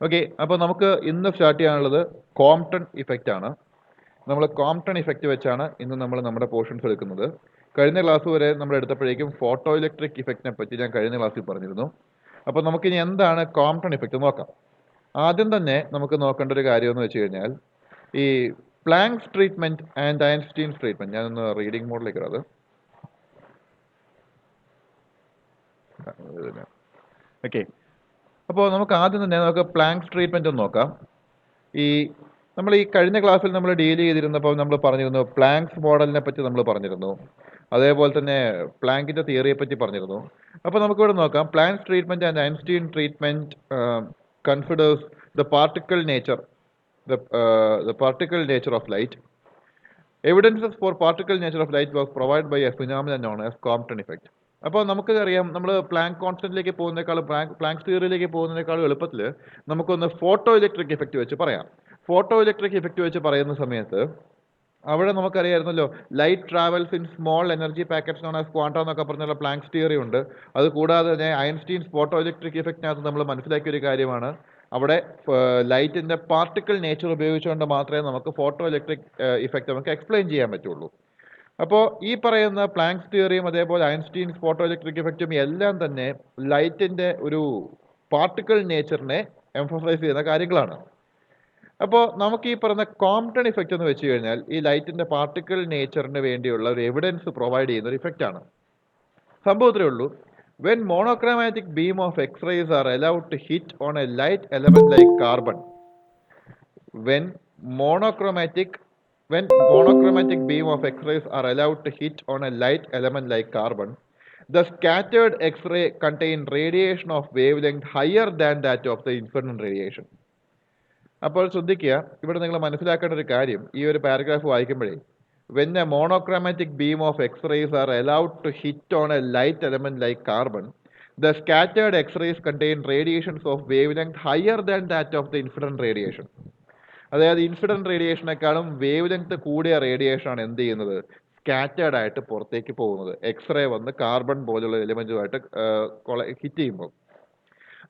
Okay, അപ്പോൾ നമുക്ക് ഇന്ന് സ്റ്റാർട്ട് ചെയ്യാനുള്ളത് കോംപ്ടൺ ഇഫക്റ്റ് ആണ്. നമ്മൾ കോംപ്ടൺ ഇഫക്റ്റ് വെച്ചാണ് ഇന്ന് നമ്മൾ നമ്മുടെ പോർഷൻസ് എടുക്കുന്നത്. കഴിഞ്ഞ ക്ലാസ് വരെ നമ്മൾ എടുത്തപ്പോഴേക്കും ഫോട്ടോ ഇലക്ട്രിക് ഇഫക്റ്റിനെ പറ്റി ഞാൻ കഴിഞ്ഞ ക്ലാസ്സിൽ പറഞ്ഞിരുന്നു. അപ്പോൾ നമുക്കിനി എന്താണ് കോംപ്ടൺ ഇഫക്റ്റ് നോക്കാം. ആദ്യം തന്നെ നമുക്ക് നോക്കേണ്ട ഒരു കാര്യം എന്ന് വെച്ച് കഴിഞ്ഞാൽ ഈ planks treatment and Einstein's treatment, ഞാനൊന്ന് റീഡിംഗ് മോഡിലേക്ക് ഇടാം. ഓക്കെ, അപ്പോൾ നമുക്ക് ആദ്യം തന്നെ നമുക്ക് പ്ലാങ്ക്സ് ട്രീറ്റ്മെൻറ്റ് ഒന്ന് നോക്കാം. ഈ നമ്മൾ ഈ കഴിഞ്ഞ ക്ലാസ്സിൽ നമ്മൾ ഡീൽ ചെയ്തിരുന്നപ്പോൾ നമ്മൾ പറഞ്ഞിരുന്നു പ്ലാങ്ക്സ് മോഡലിനെ പറ്റി നമ്മൾ പറഞ്ഞിരുന്നു. അതേപോലെ തന്നെ പ്ലാങ്കിൻ്റെ തിയറിയെ പറ്റി പറഞ്ഞിരുന്നു. അപ്പോൾ നമുക്കിവിടെ നോക്കാം. Planks treatment and Einstein treatment considers the particle nature the particle nature of light. Evidences for particle nature of light was provided by a phenomenon known as Compton effect. അപ്പോൾ നമുക്ക് അറിയാം, നമ്മൾ പ്ലാങ്ക് കോൺസ്റ്റന്റിലേക്ക് പോകുന്നതിനേക്കാളും പ്ലാങ്ക്സ് തിയറിയിലേക്ക് പോകുന്നതിനേക്കാളും എളുപ്പത്തിൽ നമുക്കൊന്ന് photo electric effect വെച്ച് പറയാം. Photo electric effect വെച്ച് പറയുന്ന സമയത്ത് അവിടെ നമുക്കറിയാമായിരുന്നല്ലോ light travels in small energy packets known as quantum എന്നൊക്കെ പറഞ്ഞുള്ള പ്ലാങ്ക്സ് തിയറി ഉണ്ട്. അതുകൂടാതെ തന്നെ ഐൻസ്റ്റീൻസ് ഫോട്ടോ ഇലക്ട്രിക് ഇഫക്റ്റിനകത്ത് നമ്മൾ മനസ്സിലാക്കിയ ഒരു കാര്യമാണ്, അവിടെ ലൈറ്റിൻ്റെ പാർട്ടിക്കിൾ നേച്ചർ ഉപയോഗിച്ചുകൊണ്ട് മാത്രമേ നമുക്ക് ഫോട്ടോ ഇലക്ട്രിക് ഇഫക്റ്റ് നമുക്ക് എക്സ്പ്ലെയിൻ ചെയ്യാൻ പറ്റുള്ളൂ. അപ്പോൾ ഈ പറയുന്ന പ്ലാങ്ക്സ് തിയറിയും അതേപോലെ ഐൻസ്റ്റീൻസ് ഫോട്ടോ ഇലക്ട്രിക് ഇഫക്റ്റും എല്ലാം തന്നെ ലൈറ്റിൻ്റെ ഒരു പാർട്ടിക്കിൾ നേച്ചറിനെ എംഫസൈസ് ചെയ്യുന്ന കാര്യങ്ങളാണ്. അപ്പോൾ നമുക്ക് ഈ പറഞ്ഞ കോംപ്ടൺ ഇഫക്റ്റ് എന്ന് വെച്ച് കഴിഞ്ഞാൽ ഈ ലൈറ്റിൻ്റെ പാർട്ടിക്കിൾ നേച്ചറിന് വേണ്ടിയുള്ള ഒരു എവിഡൻസ് പ്രൊവൈഡ് ചെയ്യുന്ന ഒരു ഇഫക്റ്റാണ്. സംഭവത്തിലേ ഉള്ളൂ, when monochromatic beam of X-rays are allowed to hit on a light element like carbon, when monochromatic beam of X-rays are allowed to hit on a light element like carbon, the scattered X-ray contain radiation of wavelength higher than that of the incident radiation. അപ്പോൾ ശ്രദ്ധിക്കുക, ഇവിടെ നിങ്ങൾ മനസ്സിലാക്കേണ്ട ഒരു കാര്യം, ഈ ഒരു paragraph വായിക്കുമ്പോഴേ when a monochromatic beam of X-rays are allowed to hit on a light element like carbon, the scattered X-rays contain radiations of wavelength higher than that of the incident radiation. അതായത് incident റേഡിയേഷനേക്കാളും wave length കൂടിയ റേഡിയേഷനാണ് എന്ത് ചെയ്യുന്നത്, scattered ആയിട്ട് പുറത്തേക്ക് പോകുന്നത്. X-ray വന്ന് carbon പോലുള്ള എലിമെൻറ്റുമായിട്ട് hit ചെയ്യുമ്പോൾ.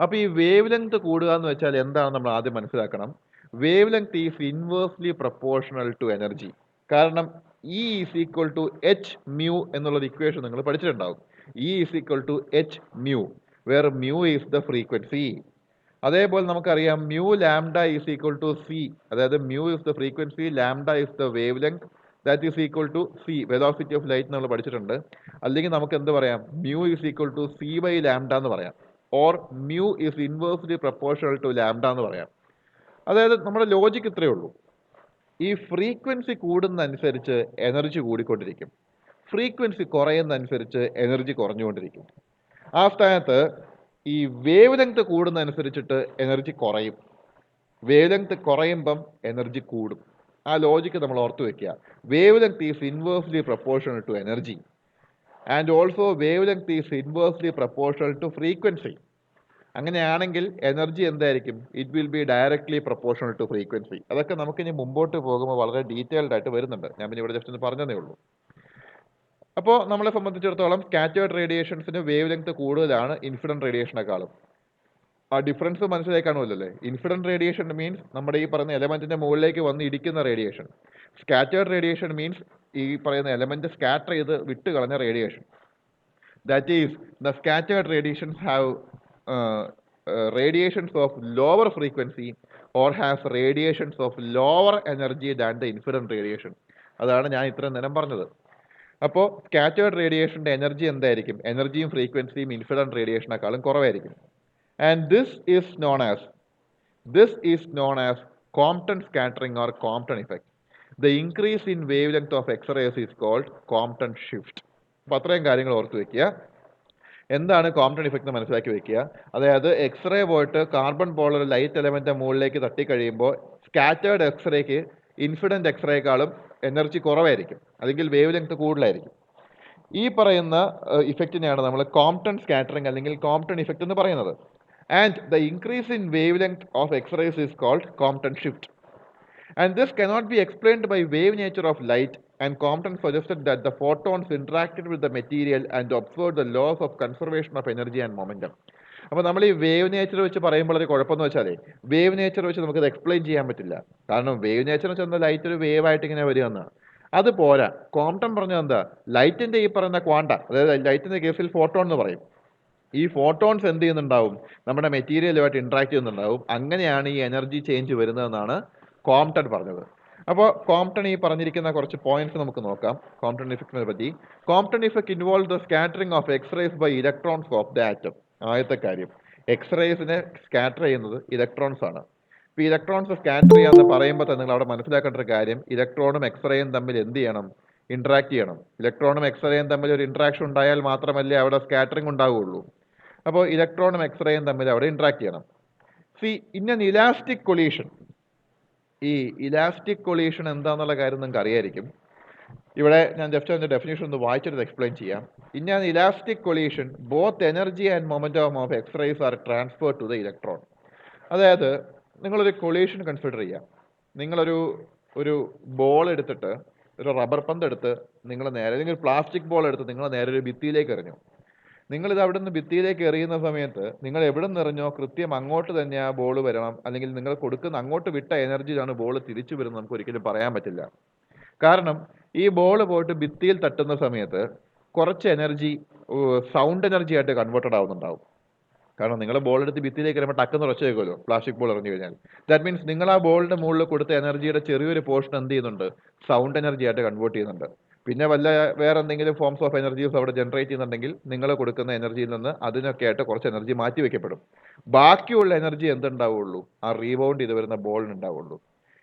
അപ്പോൾ ഈ വേവ് ലെങ്ത് കൂടുക എന്ന് വെച്ചാൽ എന്താണ് നമ്മൾ ആദ്യം മനസ്സിലാക്കണം. Wavelength is inversely proportional to energy. കാരണം E is equal to H mu എന്നുള്ളൊരു ഇക്വേഷൻ നിങ്ങൾ പഠിച്ചിട്ടുണ്ടാവും. E is equal to H mu, where mu is the frequency. അതേപോലെ നമുക്കറിയാം mu lambda is equal to C, അതായത് mu is the frequency, lambda is the wavelength, that is equal to C, velocity of light നമ്മൾ പഠിച്ചിട്ടുണ്ട്. അല്ലെങ്കിൽ നമുക്ക് എന്ത് പറയാം, mu is equal to C by lambda എന്ന് പറയാം, or mu is inversely proportional to lambda എന്ന് പറയാം. അതായത് നമ്മുടെ ലോജിക്ക് ഇത്രയേ ഉള്ളൂ, ഈ ഫ്രീക്വൻസി കൂടുന്നതനുസരിച്ച് എനർജി കൂടിക്കൊണ്ടിരിക്കും, ഫ്രീക്വൻസി കുറയുന്നതനുസരിച്ച് എനർജി കുറഞ്ഞുകൊണ്ടിരിക്കും. ആ സ്ഥാനത്ത് ഈ വേവ് ലെങ്ത് കൂടുന്നതനുസരിച്ചിട്ട് എനർജി കുറയും, വേവ് ലെങ്ത് കുറയുമ്പം എനർജി കൂടും. ആ ലോജിക്ക് നമ്മൾ ഓർത്ത് വെക്കുക. Wavelength is inversely proportional to energy and also wavelength is inversely proportional to frequency. അങ്ങനെയാണെങ്കിൽ എനർജി എന്തായിരിക്കും, it will be directly proportional to frequency. അതൊക്കെ നമുക്കിനി മുമ്പോട്ട് പോകുമ്പോൾ വളരെ ഡീറ്റെയിൽഡ് ആയിട്ട് വരുന്നുണ്ട്. ഞാൻ പിന്നെ ഇവിടെ ജസ്റ്റ് ഒന്ന് പറഞ്ഞതേ ഉള്ളൂ. അപ്പോൾ നമ്മളെ സംബന്ധിച്ചിടത്തോളം സ്കാറ്റേർഡ് റേഡിയേഷൻസിന് വേവ് ലെങ്ത് കൂടുതലാണ് ഇൻസിഡൻറ്റ് റേഡിയേഷനേക്കാളും. ആ ഡിഫറൻസ് മനസ്സിലാക്കാണമല്ലോ. ഇൻസിഡൻറ്റ് റേഡിയേഷൻ മീൻസ് നമ്മുടെ ഈ പറയുന്ന എലമെൻറ്റിൻ്റെ മുകളിലേക്ക് വന്ന് ഇടിക്കുന്ന റേഡിയേഷൻ. സ്കാറ്റേർഡ് റേഡിയേഷൻ മീൻസ് ഈ പറയുന്ന എലമെൻറ്റ് സ്കാറ്റർ ചെയ്ത് വിട്ട് കളഞ്ഞ radiation. That is the scattered radiations have radiations of lower frequency or has radiations of lower energy than the incident radiation. അതാണ് ഞാൻ ഇത്രയും നേരം പറഞ്ഞത്. അപ്പോൾ സ്കാറ്റേർഡ് റേഡിയേഷൻ്റെ എനർജി എന്തായിരിക്കും, എനർജിയും ഫ്രീക്വൻസിയും ഇൻസിഡൻറ്റ് റേഡിയേഷനേക്കാളും കുറവായിരിക്കും. And this is known as Compton scattering or Compton effect. The increase in wavelength of X-rays is called Compton shift. അപ്പോൾ അത്രയും കാര്യങ്ങൾ ഓർത്ത് വയ്ക്കുക. എന്താണ് കോംപ്ടൺ ഇഫക്റ്റ് എന്ന് മനസ്സിലാക്കി വെക്കുക. അതായത് എക്സ്റേ പോയിട്ട് കാർബൺ പോലുള്ള ലൈറ്റ് എലമെൻറ്റ് മുകളിലേക്ക് തട്ടിക്കഴിയുമ്പോൾ സ്കാറ്റേർഡ് എക്സ്റേക്ക് ഇൻസിഡൻറ്റ് എക്സ്റേക്കാളും എനർജി കുറവായിരിക്കും, അല്ലെങ്കിൽ വേവ് ലെങ്ത് കൂടുതലായിരിക്കും. ഈ പറയുന്ന ഇഫക്റ്റിനെയാണ് നമ്മൾ കോംപ്ടൺ സ്കാറ്ററിംഗ് അല്ലെങ്കിൽ കോംപ്ടൺ ഇഫക്റ്റ് എന്ന് പറയുന്നത്. And the increase in wavelength of X-rays is called Compton shift. And this cannot be explained by wave nature of light, and Compton suggested that the photons interacted with the material and observed the laws of conservation of energy and momentum. അപ്പോൾ നമ്മൾ ഈ wave nature വെച്ച് പറയുമ്പോൾ ഒരു കുഴപ്പമെന്ന് വെച്ചാലേ, wave nature വെച്ച് നമുക്കത് explain ചെയ്യാൻ പറ്റില്ല. കാരണം വേവ് നേച്ചർ വെച്ചാൽ എന്താ, ലൈറ്റ് ഒരു വേവ് ആയിട്ട് ഇങ്ങനെ വരികയെന്നാണ്. അത് പോരാ. ക്വാണ്ടം പറഞ്ഞാൽ എന്താ, ലൈറ്റിൻ്റെ ഈ പറയുന്ന ക്വാണ്ട, അതായത് ലൈറ്റിൻ്റെ കേസിൽ ഫോട്ടോൺ എന്ന് പറയും. ഈ ഫോട്ടോൺസ് എന്ത് ചെയ്യുന്നുണ്ടാവും, നമ്മുടെ മെറ്റീരിയലുമായിട്ട് ഇൻട്രാക്ട് ചെയ്യുന്നുണ്ടാവും. അങ്ങനെയാണ് ഈ എനർജി ചേഞ്ച് വരുന്നതെന്നാണ് കോംപ്ടൺ പറഞ്ഞത്. അപ്പോൾ കോംപ്ടൺ ഈ പറഞ്ഞിരിക്കുന്ന കുറച്ച് പോയിന്റ്സ് നമുക്ക് നോക്കാം കോംപ്ടൺ ഇഫക്റ്റിനെ പറ്റി. Compton effect involve the scattering of X-rays by electrons of the atom. ആദ്യത്തെ കാര്യം, എക്സ്റേസിനെ സ്കാറ്റർ ചെയ്യുന്നത് ഇലക്ട്രോൺസ് ആണ്. ഇപ്പോൾ ഇലക്ട്രോൺസ് സ്കാറ്റർ ചെയ്യാന്ന് പറയുമ്പോൾ തന്നെ നിങ്ങൾ അവിടെ മനസ്സിലാക്കേണ്ട ഒരു കാര്യം, ഇലക്ട്രോണും എക്സ്റേയും തമ്മിൽ എന്ത് ചെയ്യണം, ഇൻട്രാക്ട് ചെയ്യണം. ഇലക്ട്രോണും എക്സ്റേയും തമ്മിൽ ഒരു ഇൻട്രാക്ഷൻ ഉണ്ടായാൽ മാത്രമല്ലേ അവിടെ സ്കാറ്ററിംഗ് ഉണ്ടാവുകയുള്ളൂ. അപ്പോൾ ഇലക്ട്രോണും എക്സ്റേയും തമ്മിൽ അവിടെ ഇൻട്രാക്ട് ചെയ്യണം. C in an elastic collision, ഈ ഇലാസ്റ്റിക് കൊളീഷൻ എന്താണെന്നുള്ള കാര്യം നിങ്ങൾക്ക് അറിയായിരിക്കും. ഇവിടെ ഞാൻ ജസ്റ്റ് അതിൻ്റെ ഡെഫിനേഷൻ ഒന്ന് വായിച്ചിട്ട് എക്സ്പ്ലെയിൻ ചെയ്യാം. In an elastic collision both energy and momentum of x rays are transfer to the electron. അതായത് നിങ്ങളൊരു കൊളീഷൻ കൺസിഡർ ചെയ്യാം. നിങ്ങളൊരു ഒരു ബോൾ എടുത്തിട്ട്, ഒരു റബ്ബർ പന്ത് എടുത്ത് നിങ്ങൾ നേരെ, അല്ലെങ്കിൽ പ്ലാസ്റ്റിക് ബോൾ എടുത്ത് നിങ്ങൾ നേരെ ഒരു ഭിത്തിയിലേക്ക് എറിഞ്ഞു. നിങ്ങളിത് അവിടെ നിന്ന് ഭിത്തിയിലേക്ക് എറിയുന്ന സമയത്ത് നിങ്ങൾ എവിടെ നിന്ന് എറിഞ്ഞോ കൃത്യം അങ്ങോട്ട് തന്നെ ആ ബോൾ വരണം, അല്ലെങ്കിൽ നിങ്ങൾ കൊടുക്കുന്ന അങ്ങോട്ട് വിട്ട എനർജിയിലാണ് ബോൾ തിരിച്ചു വരുന്നത് നമുക്ക് ഒരിക്കലും പറയാൻ പറ്റില്ല. കാരണം ഈ ബോൾ പോയിട്ട് ഭിത്തിയിൽ തട്ടുന്ന സമയത്ത് കുറച്ച് എനർജി സൗണ്ട് എനർജി ആയിട്ട് കൺവേർട്ടഡ് ആവുന്നുണ്ടാവും. കാരണം നിങ്ങൾ ബോൾ എടുത്ത് ഭിത്തിയിലേക്ക് വരുമ്പോൾ ടക്കെന്ന് ഉറച്ചു വെക്കുമല്ലോ പ്ലാസ്റ്റിക് ബോൾ എറിഞ്ഞു കഴിഞ്ഞാൽ. ദാറ്റ് മീൻസ് നിങ്ങൾ ആ ബോളിൻ്റെ മുകളിൽ കൊടുത്ത എനർജിയുടെ ചെറിയൊരു പോർഷൻ എന്ത് ചെയ്യുന്നുണ്ട്, സൗണ്ട് എനർജി ആയിട്ട് കൺവേർട്ട് ചെയ്യുന്നുണ്ട്. പിന്നെ വേറെ എന്തെങ്കിലും ഫോംസ് ഓഫ് എനർജീസ് അവിടെ ജനറേറ്റ് ചെയ്യുന്നുണ്ടെങ്കിൽ നിങ്ങൾ കൊടുക്കുന്ന എനർജിയിൽ നിന്ന് അതിനൊക്കെ ആയിട്ട് കുറച്ച് എനർജി മാറ്റി വെക്കപ്പെടും. ബാക്കിയുള്ള എനർജി എന്തുണ്ടാവുള്ളൂ, ആ റീബൗണ്ട് ചെയ്ത് വരുന്ന ബോളിന് ഉണ്ടാവുള്ളൂ.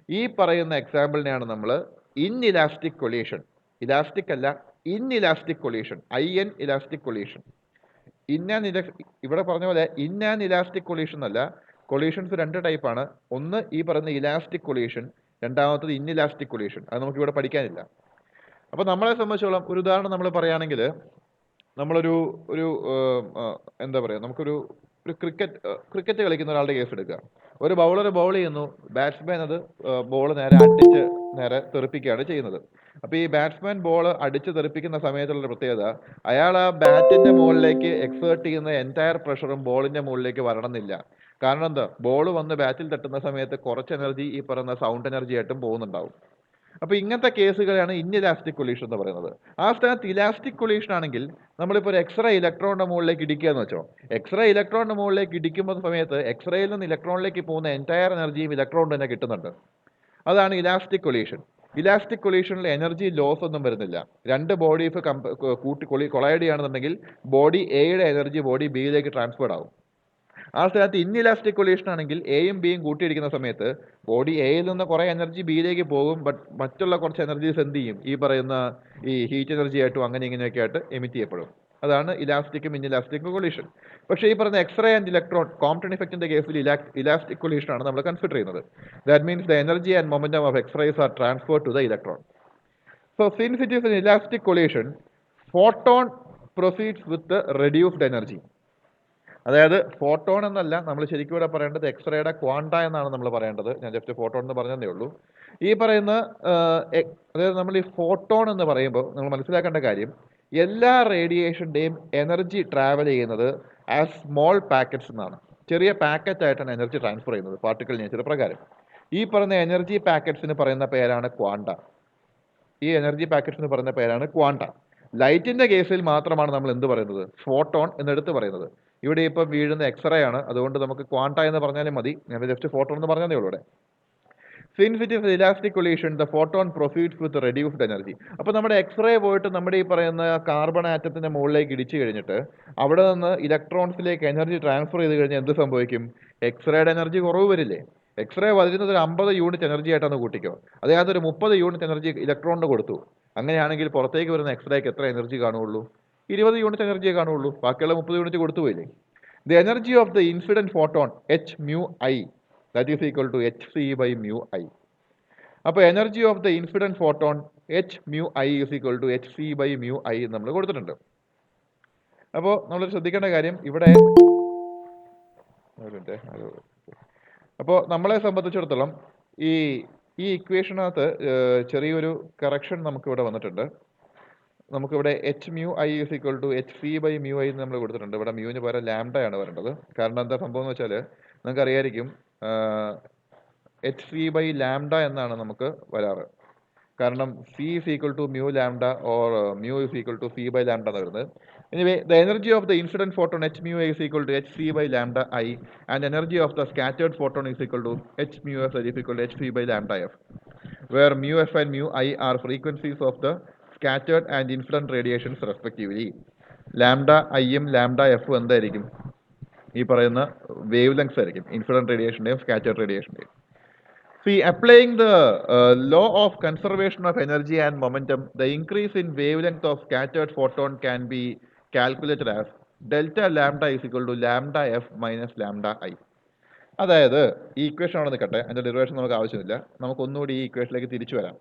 ഈ പറയുന്ന എക്സാമ്പിളിനെയാണ് നമ്മൾ ഇൻഇലാസ്റ്റിക് കൊളീഷൻ, ഇലാസ്റ്റിക് അല്ല inelastic collision, IN elastic collision. ഇവിടെ പറഞ്ഞ പോലെ ഇൻ ആൻഡ് ഇലാസ്റ്റിക് കൊളീഷൻ അല്ല. കൊളീഷൻസ് രണ്ട് ടൈപ്പാണ്. ഒന്ന് ഈ പറയുന്ന ഇലാസ്റ്റിക് കൊളീഷൻ, രണ്ടാമത്തത് ഇൻഇലാസ്റ്റിക് കൊളീഷൻ. അത് നമുക്കിവിടെ പഠിക്കാനില്ല. അപ്പോൾ നമ്മളെ സംബന്ധിച്ചോളം ഒരു ഉദാഹരണം നമ്മൾ പറയുകയാണെങ്കിൽ, നമ്മളൊരു ഒരു എന്താ പറയുക, നമുക്കൊരു ഒരു ക്രിക്കറ്റ് കളിക്കുന്ന ഒരാളുടെ കേസ് എടുക്കുക. ഒരു ബൗളർ ബൗൾ ചെയ്യുന്നു, ബാറ്റ്സ്മാൻ അത് ബോൾ നേരെ അടിച്ച് നേരെ തെറിപ്പിക്കുകയാണ് ചെയ്യുന്നത്. അപ്പോൾ ഈ ബാറ്റ്സ്മാൻ ബോൾ അടിച്ച് തെറിപ്പിക്കുന്ന സമയത്തുള്ളൊരു പ്രത്യേകത, അയാൾ ആ ബാറ്റിൻ്റെ മുകളിലേക്ക് എക്സേർട്ട് ചെയ്യുന്ന എൻറ്റയർ പ്രഷറും ബോളിൻ്റെ മുകളിലേക്ക് വരണമെന്നില്ല. കാരണം എന്താ, ബോൾ വന്ന് ബാറ്റിൽ തട്ടുന്ന സമയത്ത് കുറച്ച് എനർജി ഈ പറയുന്ന സൗണ്ട് എനർജി ആയിട്ടും പോകുന്നുണ്ടാവും. അപ്പോൾ ഇങ്ങനത്തെ കേസുകളാണ് ഇൻഇലാസ്റ്റിക് കൊളീഷൻ എന്ന് പറയുന്നത്. ആ സ്ഥാനത്ത് ഇലാസ്റ്റിക് കൊളീഷൻ ആണെങ്കിൽ നമ്മളിപ്പോൾ ഒരു എക്സ്റേ ഇലക്ട്രോണിൻ്റെ മുകളിലേക്ക് ഇടിക്കുക എന്ന് വെച്ചോ. എക്സ്റേ ഇലക്ട്രോണിൻ്റെ മുകളിലേക്ക് ഇടിക്കുന്ന സമയത്ത് എക്സ്റേയിൽ നിന്ന് ഇലക്ട്രോണിലേക്ക് പോകുന്ന എൻറ്റയർ എനർജിയും ഇലക്ട്രോൺ തന്നെ കിട്ടുന്നുണ്ട്. അതാണ് ഇലാസ്റ്റിക് കൊളീഷൻ. ഇലാസ്റ്റിക് കൊളീഷനിൽ എനർജി ലോസ് ഒന്നും വരുന്നില്ല. രണ്ട് ബോഡീസ് കൊളൈഡ് ചെയ്യുകയാണെന്നുണ്ടെങ്കിൽ ബോഡി എയുടെ എനർജി ബോഡി ബിയിലേക്ക് ട്രാൻസ്ഫേർഡ് ആവും. ആ സ്ഥാനത്ത് ഇൻഇലാസ്റ്റിക് കൊളീഷൻ ആണെങ്കിൽ എയും ബിയും കൂട്ടിയിടിക്കുന്ന സമയത്ത് ബോഡി എയിൽ നിന്ന് കുറേ എനർജി ബിയിലേക്ക് പോകും, ബട്ട് മറ്റുള്ള കുറച്ച് എനർജീസ് എന്ത് ചെയ്യും, ഈ പറയുന്ന ഈ ഹീറ്റ് എനർജി ആയിട്ടും അങ്ങനെ ഇങ്ങനെയൊക്കെ ആയിട്ട് എമിറ്റ് ചെയ്യപ്പെടും. അതാണ് ഇലാസ്റ്റിക്കും ഇൻഇലാസ്റ്റിക് കൊളീഷൻ. പക്ഷേ ഈ പറയുന്ന എക്സ്റേ ആൻഡ് ഇലക്ട്രോൺ കോംപ്ടൺ ഇഫക്റ്റിന്റെ കേസിൽ ഇലാസ്റ്റിക് കൊളീഷൻ ആണ് നമ്മൾ കൺസിഡർ ചെയ്യുന്നത്. That means the energy and momentum of x rays are transfer to the electron. So since it is an inelastic collision, photon proceeds with reduced energy. അതായത് photon എന്നല്ല നമ്മൾ ശരിക്കും ഇവിടെ പറയേണ്ടത്, എക്സ്റേയുടെ ക്വാണ്ട എന്നാണ് നമ്മൾ പറയേണ്ടത്. ഞാൻ ജസ്റ്റ് ഫോട്ടോൺ എന്ന് പറഞ്ഞതേ ഉള്ളൂ. ഈ പറയുന്ന അതായത് നമ്മൾ ഈ ഫോട്ടോൺ എന്ന് പറയുമ്പോൾ നമ്മൾ മനസ്സിലാക്കേണ്ട കാര്യം, എല്ലാ റേഡിയേഷൻ്റെയും എനർജി ട്രാവൽ ചെയ്യുന്നത് ആസ് സ്മോൾ പാക്കറ്റ്സ് എന്നാണ്. ചെറിയ പാക്കറ്റ് ആയിട്ടാണ് എനർജി ട്രാൻസ്ഫർ ചെയ്യുന്നത് പാർട്ടിക്കിൾ നേച്ചർ പ്രകാരം. ഈ പറയുന്ന എനർജി പാക്കറ്റ്സിന് പറയുന്ന പേരാണ് ക്വാണ്ട. ഈ എനർജി പാക്കറ്റ്സിന് പറയുന്ന പേരാണ് ക്വാണ്ട. ലൈറ്റിൻ്റെ കേസിൽ മാത്രമാണ് നമ്മൾ എന്ത് പറയുന്നത്, ഫോട്ടോൺ എന്നെടുത്ത് പറയുന്നത്. ഇവിടെ ഇപ്പം വീഴുന്ന എക്സ്റേ ആണ്, അതുകൊണ്ട് നമുക്ക് ക്വാണ്ട എന്ന് പറഞ്ഞാലും മതി. ഞാൻ ജസ്റ്റ് ഫോട്ടോൺ എന്ന് പറഞ്ഞതേ ഉള്ളൂ ഇവിടെ. Since it is elastic collision the photon proceeds with reduced energy. അപ്പോൾ നമ്മുടെ എക്സ്റേ പോയിട്ട് നമ്മുടെ ഈ പറയുന്ന കാർബൺ ആറ്റത്തിൻ്റെ മുകളിലേക്ക് ഇടിച്ചു കഴിഞ്ഞിട്ട് അവിടെ നിന്ന് ഇലക്ട്രോൺസിലേക്ക് എനർജി ട്രാൻസ്ഫർ ചെയ്ത് കഴിഞ്ഞാൽ എന്ത് സംഭവിക്കും, എക്സ്റേയുടെ എനർജി കുറവ് വരില്ലേ. എക്സ്റേ വരുന്നത് ഒരു 50 യൂണിറ്റ് എനർജി ആയിട്ടാണ് കൂട്ടിക്കോ. അതായത് ഒരു 30 യൂണിറ്റ് എനർജി ഇലക്ട്രോണിന് കൊടുത്തു. അങ്ങനെയാണെങ്കിൽ പുറത്തേക്ക് വരുന്ന എക്സ്റേക്ക് എത്ര എനർജി കാണുള്ളൂ, 20 യൂണിറ്റ് എനർജിയെ കാണുള്ളൂ. ബാക്കിയുള്ള 30 യൂണിറ്റ് കൊടുത്തു പോയില്ലേ. The energy of the incident photon h/μI that is equal to hc/μI. അപ്പോൾ energy of the incident photon h/μI is equal to hc/μI നമ്മൾ കൊടുത്തിട്ടുണ്ട്. അപ്പോൾ നമ്മൾ ശ്രദ്ധിക്കേണ്ട കാര്യം ഇവിടെ, അപ്പോൾ നമ്മളെ സംബന്ധിച്ചിടത്തോളം ഈ ഇക്വേഷനകത്ത് ചെറിയൊരു കറക്ഷൻ നമുക്കിവിടെ വന്നിട്ടുണ്ട്. നമുക്കിവിടെ H mu I is equal to H C by mu I എന്ന് നമ്മൾ കൊടുത്തിട്ടുണ്ട്. ഇവിടെ മ്യൂവിന് പകരം ലാംഡയാണ് വരേണ്ടത്. കാരണം എന്താ സംഭവം എന്ന് വെച്ചാൽ നിങ്ങൾക്കറിയായിരിക്കും എച്ച് സി ബൈ ലാംഡ എന്നാണ് നമുക്ക് വരാറ്. കാരണം C is equal to mu lambda or mu is equal to C by lambda എന്ന് വരുന്നത്. Anyway the energy of the incident photon H mu is equal to H C by lambda I and energy of the scattered photon is equal to H mu F is equal to H C by lambda F, where mu f and mu I are frequencies of the scattered and incident radiations respectively. Lambda ഐയും lambda എഫും എന്തായിരിക്കും? ഈ പറയുന്ന wavelengths ആയിരിക്കും, incident റേഡിയേഷൻ്റെയും scattered റേഡിയേഷൻ്റെയും. See, applying the law of conservation of energy and momentum, the increase in wavelength of scattered photon can be calculated as delta lambda is equal to lambda f minus lambda I. അതായത് ഈ equation അവിടെ നിൽക്കട്ടെ, അതിൻ്റെ derivation നമുക്ക് ആവശ്യമില്ല. നമുക്ക് ഒന്നുകൂടി ഈ ഇക്വേഷനിലേക്ക് തിരിച്ചു വരാം.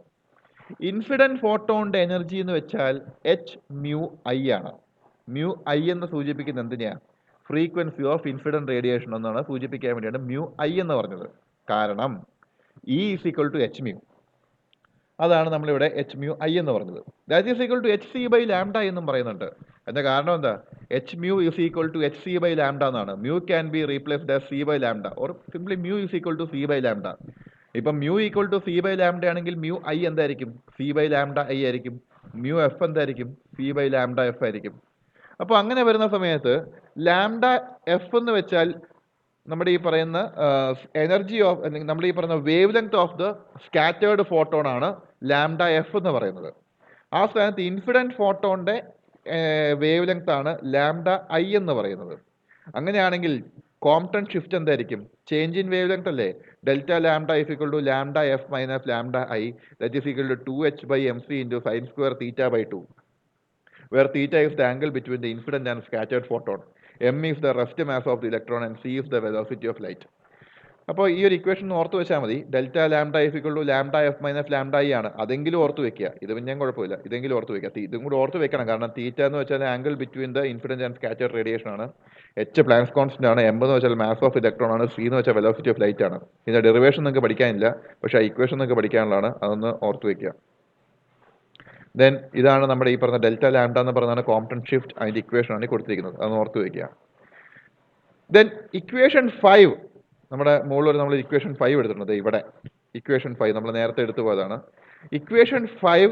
ഇൻസിഡന്റ് ഫോട്ടോണിന്റെ എനർജി എന്ന് വെച്ചാൽ എച്ച് മ്യൂ ഐ ആണ്. മ്യൂ ഐ എന്ന് സൂചിപ്പിക്കുന്ന എന്തിനാണ്? ഫ്രീക്വൻസി ഓഫ് ഇൻസിഡന്റ് റേഡിയേഷൻ എന്നാണ് സൂചിപ്പിക്കാൻ വേണ്ടിയാണ് മ്യൂ ഐ എന്ന് പറഞ്ഞത്. കാരണം E is equal to H mu, അതാണ് നമ്മളിവിടെ എച്ച് മ്യൂ ഐ എന്ന് പറഞ്ഞത്. That is equal to H C by lambda എന്നും പറയുന്നുണ്ട്. അതിന്റെ കാരണം എന്താ? H mu is equal to H C by lambda എന്നാണ്. Mu can be replaced as c by lambda or simply mu is equal to C by lambda. ഇപ്പം mu equal to C by lambda ആണെങ്കിൽ mu I എന്തായിരിക്കും? C by lambda I ആയിരിക്കും. Mu F എന്തായിരിക്കും? C by lambda F ആയിരിക്കും. അപ്പോൾ അങ്ങനെ വരുന്ന സമയത്ത് ലാംഡ എഫ് എന്ന് വെച്ചാൽ നമ്മുടെ ഈ പറയുന്ന എനർജി ഓഫ്, അല്ലെങ്കിൽ നമ്മുടെ ഈ പറയുന്ന wavelength of the scattered photon ആണ് ലാംഡ എഫ് എന്ന് പറയുന്നത്. ആ സ്ഥാനത്ത് ഇൻസിഡന്റ് ഫോട്ടോണിന്റെ വേവ് ലെങ്ത് ആണ് ലാംഡ ഐ എന്ന് പറയുന്നത്. അങ്ങനെയാണെങ്കിൽ കോംപ്ടൺ ഷിഫ്റ്റ് എന്തായിരിക്കും? ചേഞ്ച് ഇൻ വേവ് ലെങ്ത് അല്ലേ? Delta lambda is equal to lambda F minus lambda I, that is equal to 2h by mc into sin square theta by 2, where theta is the angle between the incident and scattered photon, m is the rest mass of the electron and c is the velocity of light. അപ്പോൾ ഈ ഒരു equation ഓർത്ത് വെച്ചാൽ മതി. Delta lambda is equal to lambda F minus lambda I ആണ്. അതെങ്കിലും ഓർത്ത് വെക്കുക. ഇത് പിന്നെ കുഴപ്പമില്ല, ഇതെങ്കിലും ഓർത്ത് വെക്കുക. ഇതും കൂടി ഓർത്ത് വെക്കണം. കാരണം തീറ്റ എന്ന് വെച്ചാൽ angle between the incident and scattered radiation ആണ്. എച്ച് പ്ലാങ്ക്സ് കോൺസ്റ്റന്റ് ആണ്. എം എന്ന് വെച്ചാൽ മാസ് ഓഫ് ഇലക്ട്രോൺ ആണ്. സി എന്ന് വെച്ചാൽ വെലോസിറ്റി ഓഫ് ലൈറ്റ് ആണ്. ഇതിന്റെ ഡെറിവേഷൻ നിങ്ങൾക്ക് പഠിക്കാനില്ല, പക്ഷേ ആ ഇക്വേഷൻ നിങ്ങൾക്ക് പഠിക്കാനുള്ളതാണ്. അതൊന്ന് ഓർത്ത് വെക്കുക. ദെൻ ഇതാണ് നമ്മുടെ ഈ പറഞ്ഞ ഡെൽറ്റ ലാംഡ എന്ന് പറയുന്നതാണ് കോംപ്ടൺ ഷിഫ്റ്റ്. അതിന്റെ ഇക്വേഷൻ ആണ് കൊടുത്തിരിക്കുന്നത്. അതൊന്ന് ഓർത്ത് വെക്കുക. ദെൻ ഇക്വേഷൻ 5, നമ്മുടെ മുകളിൽ നമ്മൾ ഇക്വേഷൻ 5 എടുത്തിട്ടുണ്ട്. ഇവിടെ ഇക്വേഷൻ 5 നമ്മൾ നേരത്തെ എടുത്തു പോയതാണ്. Equation 5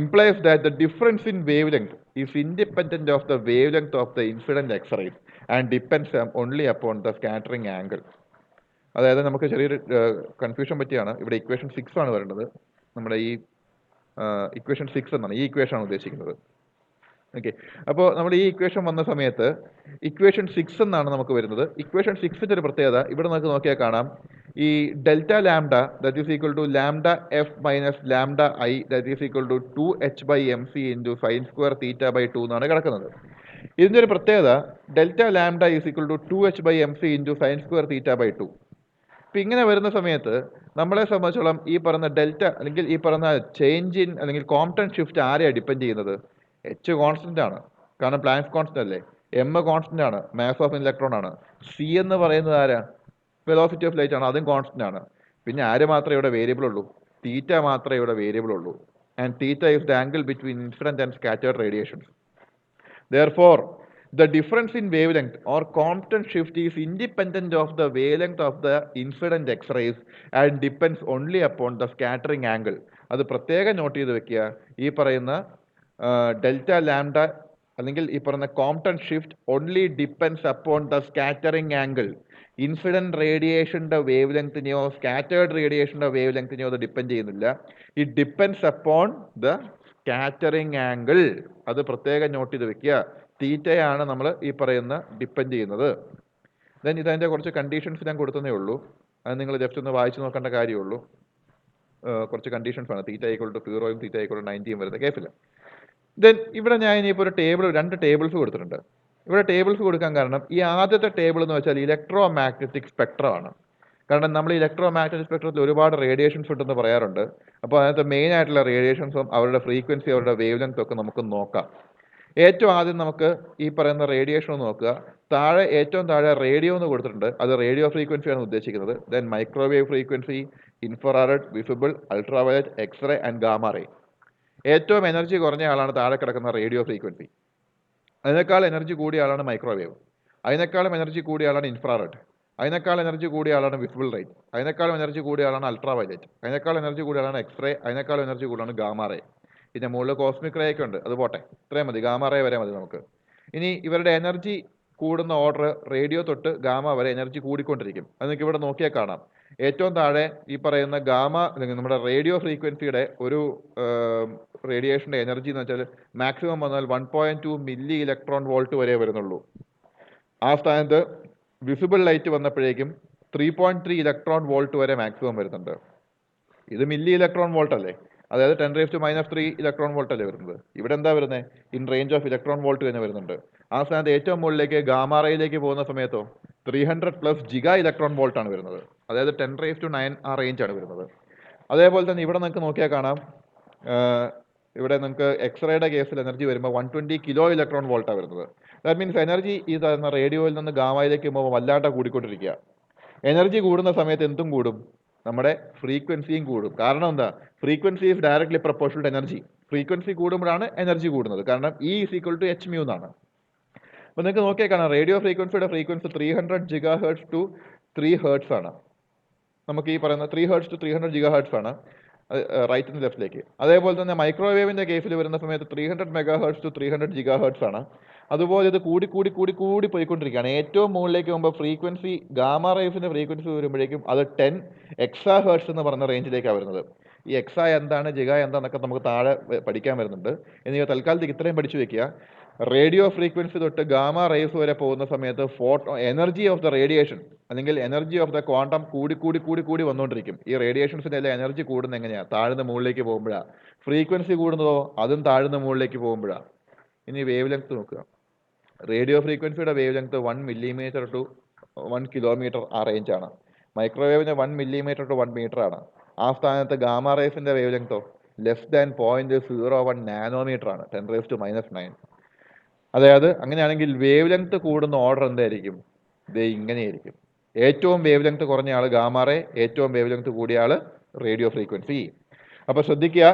implies that the difference in wavelength is independent of the wavelength of the incident X-rays and depends only upon the scattering angle. അതായത് നമുക്ക് ചെറിയൊരു കൺഫ്യൂഷൻ പറ്റിയാണ്. ഇവിടെ ഇക്വേഷൻ 6 ആണ് വരേണ്ടത്. നമ്മുടെ ഈ ഇക്വേഷൻ 6 എന്നാണ് ഈ ഇക്വേഷൻ ആണ് ഉദ്ദേശിക്കുന്നത്. ഓക്കെ, അപ്പോൾ നമ്മൾ ഈ ഇക്വേഷൻ വന്ന സമയത്ത് ഇക്വേഷൻ 6 എന്നാണ് നമുക്ക് വരുന്നത്. ഇക്വേഷൻ 6ന്റെ ഒരു പ്രത്യേകത ഇവിടെ നമുക്ക് നോക്കിയാൽ കാണാം. ഈ delta lambda that is equal to lambda F minus lambda I that is equal to 2h by mc into sin square theta by 2 എന്നാണ് കിടക്കുന്നത്. ഇതിൻ്റെ ഒരു പ്രത്യേകത delta lambda is equal to 2h by mc into sin square theta by 2. അപ്പം ഇങ്ങനെ വരുന്ന സമയത്ത് നമ്മളെ സംബന്ധിച്ചോളം ഈ പറയുന്ന ഡെൽറ്റ അല്ലെങ്കിൽ ഈ പറയുന്ന ചേഞ്ച് ഇൻ അല്ലെങ്കിൽ കോംപ്ടൺ ഷിഫ്റ്റ് ആരെയാണ് ഡിപ്പെൻഡ് ചെയ്യുന്നത്? എച്ച് കോൺസ്റ്റന്റ് ആണ്, കാരണം പ്ലാങ്ക്സ് കോൺസ്റ്റന്റ് അല്ലേ. എം കോൺസ്റ്റന്റ് ആണ്, മാസ് ഓഫ് ഇലക്ട്രോൺ ആണ്. സി എന്ന് പറയുന്നത് ആരാ? വെലോസിറ്റി ഓഫ് ലൈറ്റ് ആണ്, അതും കോൺസ്റ്റന്റ് ആണ്. പിന്നെ ആര് മാത്രമേ ഇവിടെ വേരിയബിൾ ഉള്ളൂ? തീറ്റ മാത്രമേ ഇവിടെ വേരിയബിൾ ഉള്ളൂ. And theta is the angle between incident and scattered radiations. Therefore, the difference in wavelength or constant shift is independent of the wavelength of the incident X-rays and depends only upon the scattering angle. അത് പ്രത്യേകം not ചെയ്ത് വെക്കുക. ഈ പറയുന്ന delta lambda അല്ലെങ്കിൽ ഈ പറയുന്ന Compton shift only depends upon the scattering angle. Incident റേഡിയേഷന്റെ വേവ് ലെങ്തിനെയോ സ്കാറ്റേർഡ് റേഡിയേഷന്റെ വേവ് ലെങ്തിനെയോ അത് ഡിപ്പെൻഡ് ചെയ്യുന്നില്ല. It depends upon the scattering angle. അത് പ്രത്യേകം നോട്ട് ചെയ്ത് വെക്കുക. തീറ്റയാണ് നമ്മൾ ഈ പറയുന്ന ഡിപ്പെൻഡ് ചെയ്യുന്നത്. ദെൻ ഇതിൻ്റെ കുറച്ച് കണ്ടീഷൻസ് ഞാൻ കൊടുത്തതേ ഉള്ളൂ. അത് നിങ്ങൾ ജസ്റ്റ് ഒന്ന് വായിച്ചു നോക്കേണ്ട കാര്യമുള്ളൂ. കുറച്ച് കണ്ടീഷൻസ് ആണ്. Theta equal to 0 theta equal to 90 വരുന്ന കേസില്ല. ദെൻ ഇവിടെ ഞാൻ ഇനിയിപ്പോൾ ഒരു രണ്ട് ടേബിൾസ് കൊടുത്തിട്ടുണ്ട്. ഇവിടെ ടേബിൾസ് കൊടുക്കാൻ കാരണം ഈ ആദ്യത്തെ ടേബിൾ എന്ന് വെച്ചാൽ ഇലക്ട്രോ മാഗ്നറ്റിക് സ്പെക്ട്രം ആണ്. കാരണം നമ്മൾ ഇലക്ട്രോ മാഗ്നറ്റിക് സ്പെക്ട്രത്തിൽ ഒരുപാട് റേഡിയേഷൻസ് ഉണ്ടെന്ന് പറയാറുണ്ട്. അപ്പോൾ അതിനകത്ത് മെയിൻ ആയിട്ടുള്ള റേഡിയേഷൻസും അവരുടെ ഫ്രീക്വൻസി അവരുടെ വേവ് ലെങ്ത് ഒക്കെ നമുക്ക് നോക്കാം. ഏറ്റവും ആദ്യം നമുക്ക് ഈ പറയുന്ന റേഡിയേഷൻ ഒന്ന് നോക്കുക. ഏറ്റവും താഴെ റേഡിയോ എന്ന് കൊടുത്തിട്ടുണ്ട്. അത് റേഡിയോ ഫ്രീക്വൻസിയാണ് ഉദ്ദേശിക്കുന്നത്. Then microwave frequency, infrared, visible, ultraviolet, x ray and gamma ray. ഏറ്റവും എനർജി കുറഞ്ഞ ആളാണ് താഴെ കിടക്കുന്ന റേഡിയോ ഫ്രീക്വൻസി. അതിനേക്കാൾ എനർജി കൂടിയ ആളാണ് മൈക്രോവേവ്. അതിനേക്കാളും എനർജി കൂടിയ ആളാണ് ഇൻഫ്രാറെഡ്. അതിനേക്കാൾ എനർജി കൂടിയ ആളാണ് വിസിബിൾ റേറ്റ്. അതിനേക്കാളും എനർജി കൂടിയ ആളാണ് അൾട്രാ വയലറ്റ്. അതിനേക്കാളും എനർജി കൂടിയ ആളാണ് എക്സ്റേ. അതിനേക്കാളും എനർജി കൂടുതലാണ് ഗാമാ റേ. പിന്നെ മുകളിൽ കോസ്മിക് റേ ഒക്കെ ഉണ്ട്, അത് പോട്ടെ, ഇത്രയും മതി, ഗാമാ റേ വരെ മതി നമുക്ക്. ഇനി ഇവരുടെ എനർജി കൂടുന്ന ഓർഡർ റേഡിയോ തൊട്ട് ഗാമ വരെ എനർജി കൂടിക്കൊണ്ടിരിക്കും. അത് നിങ്ങൾക്ക് ഇവിടെ നോക്കിയാൽ കാണാം. ഏറ്റവും താഴെ ഈ പറയുന്ന ഗാമ നമ്മുടെ റേഡിയോ ഫ്രീക്വൻസിയുടെ ഒരു റേഡിയേഷൻ്റെ എനർജി എന്ന് വെച്ചാൽ മാക്സിമം വന്നാൽ 1.2 മില്ലി ഇലക്ട്രോൺ വോൾട്ട് വരെ വരുന്നുള്ളൂ. ആ സ്ഥാനത്ത് വിസിബിൾ ലൈറ്റ് വന്നപ്പോഴേക്കും 3.3 ഇലക്ട്രോൺ വോൾട്ട് വരെ മാക്സിമം വരുന്നുണ്ട്. ഇത് മില്ലി ഇലക്ട്രോൺ വോൾട്ട് അല്ലേ, അതായത് 10⁻³ ഇലക്ട്രോൺ വോൾട്ട് അല്ലേ വരുന്നത്. ഇവിടെ എന്താ വരുന്നത്? In range of electron volt തന്നെ വരുന്നുണ്ട്. ആ സ്ഥാനത്ത് ഏറ്റവും മുകളിലേക്ക് ഗാമാ റേയിലേക്ക് പോകുന്ന സമയത്തോ 300+ ജിഗാ ഇലക്ട്രോൺ വോൾട്ട് ആണ് വരുന്നത്, അതായത് 10⁻⁹ ആ റേഞ്ച് ആണ് വരുന്നത്. അതേപോലെ തന്നെ ഇവിടെ നിങ്ങൾക്ക് നോക്കിയാൽ കാണാം, ഇവിടെ നിങ്ങൾക്ക് എക്സ്റേയുടെ കേസിൽ എനർജി വരുമ്പോൾ 120 കിലോ ഇലക്ട്രോൺ വോൾട്ടാണ് വരുന്നത്. ദാറ്റ് മീൻസ് എനർജി ഈ തരുന്ന റേഡിയോയിൽ നിന്ന് ഗാമയിലേക്ക് പോകുമ്പോൾ വല്ലാണ്ട് കൂടിക്കൊണ്ടിരിക്കുക. എനർജി കൂടുന്ന സമയത്ത് എന്തും കൂടും, നമ്മുടെ ഫ്രീക്വൻസിയും കൂടും. കാരണം എന്താ? Frequency is directly proportional to energy. Frequency കൂടുമ്പോഴാണ് എനർജി കൂടുന്നത്, കാരണം E = hμ എന്നാണ്. അപ്പോൾ നിങ്ങൾക്ക് നോക്കിയാൽ കാണാം, റേഡിയോ ഫ്രീക്വൻസിയുടെ ഫ്രീക്വൻസി 300 GHz to 3 Hz ആണ്. നമുക്ക് ഈ പറയുന്ന 3 Hz to 300 GHz ആണ്, റൈറ്റ് നിന്ന് ലെഫ്റ്റിലേക്ക്. അതേപോലെ തന്നെ മൈക്രോവേവിൻ്റെ കേസിൽ വരുന്ന സമയത്ത് 300 MHz to 300 GHz ആണ്. അതുപോലെ ഇത് കൂടി കൂടി കൂടി കൂടി പോയിക്കൊണ്ടിരിക്കുകയാണ്. ഏറ്റവും മുകളിലേക്ക് പോകുമ്പോൾ ഫ്രീക്വൻസി ഗാമാ റേസിൻ്റെ ഫ്രീക്വൻസി വരുമ്പോഴേക്കും അത് 10 EHz എന്ന് പറഞ്ഞ റേഞ്ചിലേക്കാണ് വരുന്നത്. ഈ എക്സ എന്താണ്, ജിഗ എന്താണെന്നൊക്കെ നമുക്ക് താഴെ പഠിക്കാൻ വരുന്നുണ്ട്. എന്നിവ തൽക്കാലത്തേക്ക് ഇത്രയും പഠിച്ചു വെക്കുക. റേഡിയോ ഫ്രീക്വൻസി തൊട്ട് ഗാമാ റേസ് വരെ പോകുന്ന സമയത്ത് എനർജി ഓഫ് ദ റേഡിയേഷൻ അല്ലെങ്കിൽ എനർജി ഓഫ് ദ ക്വാണ്ടം കൂടി കൂടി കൂടി കൂടി വന്നുകൊണ്ടിരിക്കും. ഈ റേഡിയേഷൻസിൻ്റെ എല്ലാം എനർജി കൂടുന്നത് എങ്ങനെയാണ്? താഴ്ന്ന മുകളിലേക്ക് പോകുമ്പോഴാണ്. ഫ്രീക്വൻസി കൂടുന്നതോ അതും താഴ്ന്ന മുകളിലേക്ക് ഇനി വേവ് ലെങ്ത് നോക്കുക. റേഡിയോ ഫ്രീക്വൻസിയുടെ wave length 1 millimeter to 1 kilometer ആ റേഞ്ചാണ്. മൈക്രോവേവിന് 1 millimeter to 1 meter ആണ്. ആ സ്ഥാനത്ത് ഗാമാ റേസിൻ്റെ വേവ് ലെങ്തോ <0.01 നാനോമീറ്റർ ആണ്, 10⁻⁹. അതായത് അങ്ങനെയാണെങ്കിൽ വേവ് ലെങ്ത് കൂടുന്ന ഓർഡർ എന്തായിരിക്കും? ഇങ്ങനെയായിരിക്കും. ഏറ്റവും വേവ് ലെങ്ത് കുറഞ്ഞ ആൾ ഗാമാ റേ, ഏറ്റവും വേവ് ലെങ്ത് കൂടിയ ആൾ റേഡിയോ ഫ്രീക്വൻസി. അപ്പോൾ ശ്രദ്ധിക്കുക,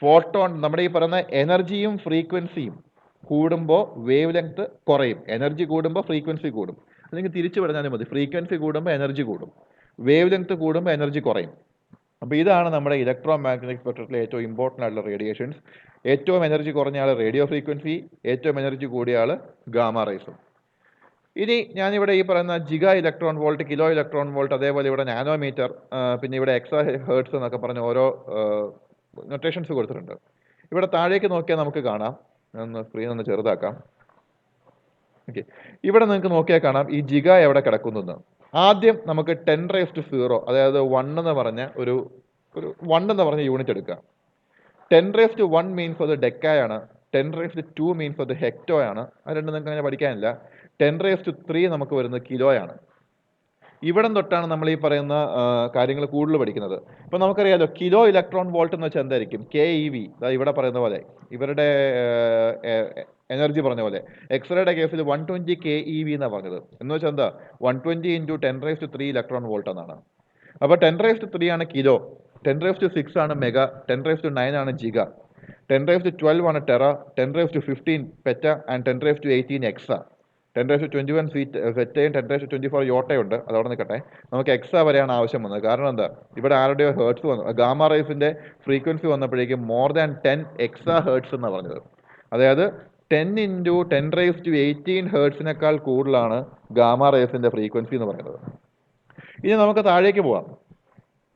ഫോട്ടോൺ നമ്മുടെ ഈ പറയുന്ന എനർജിയും ഫ്രീക്വൻസിയും കൂടുമ്പോൾ വേവ് ലെങ്ത് കുറയും, എനർജി കൂടുമ്പോൾ ഫ്രീക്വൻസി കൂടും. അല്ലെങ്കിൽ തിരിച്ചു പറഞ്ഞാലും മതി, ഫ്രീക്വൻസി കൂടുമ്പോൾ എനർജി കൂടും, വേവ് ലെങ്ത് കൂടുമ്പോൾ എനർജി കുറയും. അപ്പോൾ ഇതാണ് നമ്മുടെ ഇലക്ട്രോ മാഗ്നറ്റിക് സ്പെക്ട്രത്തിലെ ഏറ്റവും ഇമ്പോർട്ടൻ്റ് ആയിട്ടുള്ള റേഡിയേഷൻസ്. ഏറ്റവും എനർജി കുറഞ്ഞ ആൾ റേഡിയോ ഫ്രീക്വൻസി, ഏറ്റവും എനർജി കൂടിയ ആൾ ഗാമാ റേസും. ഇനി ഞാനിവിടെ ഈ പറയുന്ന giga electron volt, kilo electron volt, അതേപോലെ ഇവിടെ നാനോമീറ്റർ, പിന്നെ ഇവിടെ എക്സാ ഹേർട്സ് എന്നൊക്കെ പറഞ്ഞ ഓരോ നൊട്ടേഷൻസ് കൊടുത്തിട്ടുണ്ട്. ഇവിടെ താഴേക്ക് നോക്കിയാൽ നമുക്ക് കാണാം, സ്ക്രീൻ ഒന്ന് ചെറുതാക്കാം. ഓക്കെ, ഇവിടെ നിങ്ങൾക്ക് നോക്കിയാൽ കാണാം ഈ ജിഗ എവിടെ കിടക്കുന്നു. ആദ്യം നമുക്ക് 10⁻⁴, അതായത് 1 എന്ന് പറഞ്ഞ ഒരു 1 എന്ന് പറഞ്ഞ യൂണിറ്റ് എടുക്കാം. 10⁻⁴ മീൻസ് അത് ഡെക്കായാണ്, 10⁻² മീൻസ് അത് ഹെക്ടോ ആണ്. അത് രണ്ടും നിങ്ങൾക്ക് അങ്ങനെ പഠിക്കാനില്ല. 10⁻³ നമുക്ക് വരുന്നത് കിലോയാണ്. ഇവിടം തൊട്ടാണ് നമ്മൾ ഈ പറയുന്ന കാര്യങ്ങൾ കൂടുതൽ പഠിക്കുന്നത്. ഇപ്പോൾ നമുക്കറിയാലോ കിലോ ഇലക്ട്രോൺ വോൾട്ട് എന്ന് വെച്ചാൽ എന്തായിരിക്കും? KeV, ഇവിടെ പറയുന്ന പോലെ ഇവരുടെ എനർജി പറഞ്ഞ പോലെ. എക്സ്റേയുടെ കേസിൽ 120 KeV എന്നാണ് പറഞ്ഞത്. എന്ന് വെച്ചാൽ എന്താ? 120 × 10⁻³ ഇലക്ട്രോൺ വോൾട്ട് എന്നാണ്. അപ്പോൾ 10⁻³ ആണ് കിലോ, 10⁻6 ആണ് മെഗ, 10⁻9 ആണ് ജിഗ, 10⁻12 ആണ് ടെറ, 10⁻15 പെറ്റ ആൻഡ് 10⁻18 എക്സ. 10⁻21 സെറ്റയും 10⁻24 യോട്ടയുണ്ട്, അതവിടെ നിൽക്കട്ടെ. നമുക്ക് എക്സ വരെയാണ് ആവശ്യം വന്നത്. കാരണം എന്താ? ഇവിടെ ആരുടെയോ ഹേർട്സ് വന്നു, ഗാമാ റേസിൻ്റെ ഫ്രീക്വൻസി വന്നപ്പോഴേക്കും മോർ ദാൻ 10 EHz എന്നാണ് പറഞ്ഞത്. അതായത് 10 × 10⁻18 ഹേർട്സിനേക്കാൾ കൂടുതലാണ് ഗാമാ റേസിൻ്റെ ഫ്രീക്വൻസി എന്ന് പറയുന്നത്. ഇനി നമുക്ക് താഴേക്ക് പോവാം.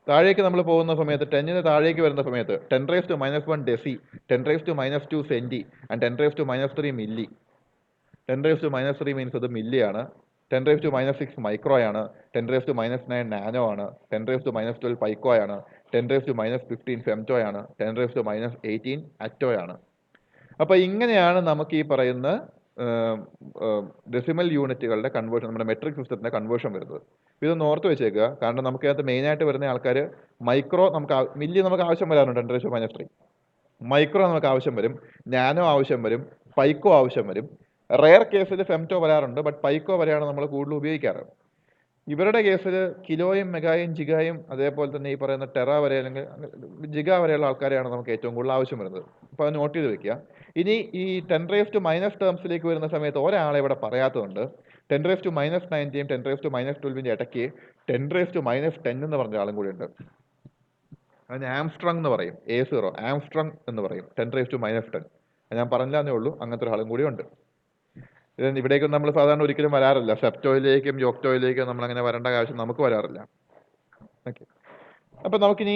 താഴേക്ക് നമ്മൾ പോകുന്ന സമയത്ത് 10ന് താഴേക്ക് വരുന്ന സമയത്ത് 10⁻⁻1 deci, 10⁻⁻2 senti and 10⁻⁻3 milli. 10⁻⁻3 means അത് മില്ലിയാണ്, 10⁻⁻6 മൈക്രോ ആണ്, 10⁻⁻9 നാനോ ആണ്, 10⁻⁻12 പൈക്കോ ആണ്, 10⁻⁻15 ഫെംറ്റോ ആണ്, 10⁻⁻18 അറ്റോ ആണ്. അപ്പോൾ ഇങ്ങനെയാണ് നമുക്ക് ഈ പറയുന്ന ഡെസിമൽ യൂണിറ്റുകളുടെ കൺവേർഷൻ, നമ്മുടെ മെട്രിക് സിസ്റ്റത്തിൻ്റെ കൺവേർഷൻ വരുന്നത്. ഇതൊന്ന് ഓർത്ത് വെച്ചേക്കുക. കാരണം നമുക്കകത്ത് മെയിനായിട്ട് വരുന്ന ആൾക്കാർ മൈക്രോ, മില്ലി നമുക്ക് ആവശ്യം വരാറുണ്ട്, 10⁻⁻3. മൈക്രോ നമുക്ക് ആവശ്യം വരും, നാനോ ആവശ്യം വരും, പൈക്കോ ആവശ്യം വരും. റെയർ കേസിൽ ഫെംറ്റോ വരാറുണ്ട്, ബട്ട് പൈക്കോ വരെയാണ് നമ്മൾ കൂടുതൽ ഉപയോഗിക്കാറ്. ഇവരുടെ കേസിൽ കിലോയും മെഗായും ജിഗായും അതേപോലെ തന്നെ ഈ പറയുന്ന ടെറ വരെ അല്ലെങ്കിൽ ജിഗ വരെയുള്ള ആൾക്കാരെയാണ് നമുക്ക് ഏറ്റവും കൂടുതൽ ആവശ്യം വരുന്നത്. അപ്പോൾ അത് നോട്ട് ചെയ്ത് വെക്കുക. ഇനി ഈ 10⁻⁻⁻ ടേംസിലേക്ക് വരുന്ന സമയത്ത് ഒരാളെ ഇവിടെ പറയാത്തതുണ്ട്. 10⁻⁻⁹ 10⁻⁻12 ഇടയ്ക്ക് 10⁻⁻10 എന്ന് പറഞ്ഞ ആളും കൂടി ഉണ്ട്. അതിന് ആംസ്ട്രോങ് എന്ന് പറയും. A0 ആംസ്ട്രോങ് എന്ന് പറയും. 10⁻⁻10 ഞാൻ പറഞ്ഞതേ ഉള്ളൂ. അങ്ങനത്തെ ഒരു ആളും കൂടി ഉണ്ട്. ഇവിടേക്കും നമ്മൾ സാധാരണ ഒരിക്കലും വരാറില്ല. സെപ്റ്റോയിലേക്കും യോക്ടോയിലേക്കും നമ്മൾ അങ്ങനെ വരേണ്ട ആവശ്യം നമുക്ക് വരാറില്ല. ഓക്കെ, അപ്പോൾ നമുക്കിനി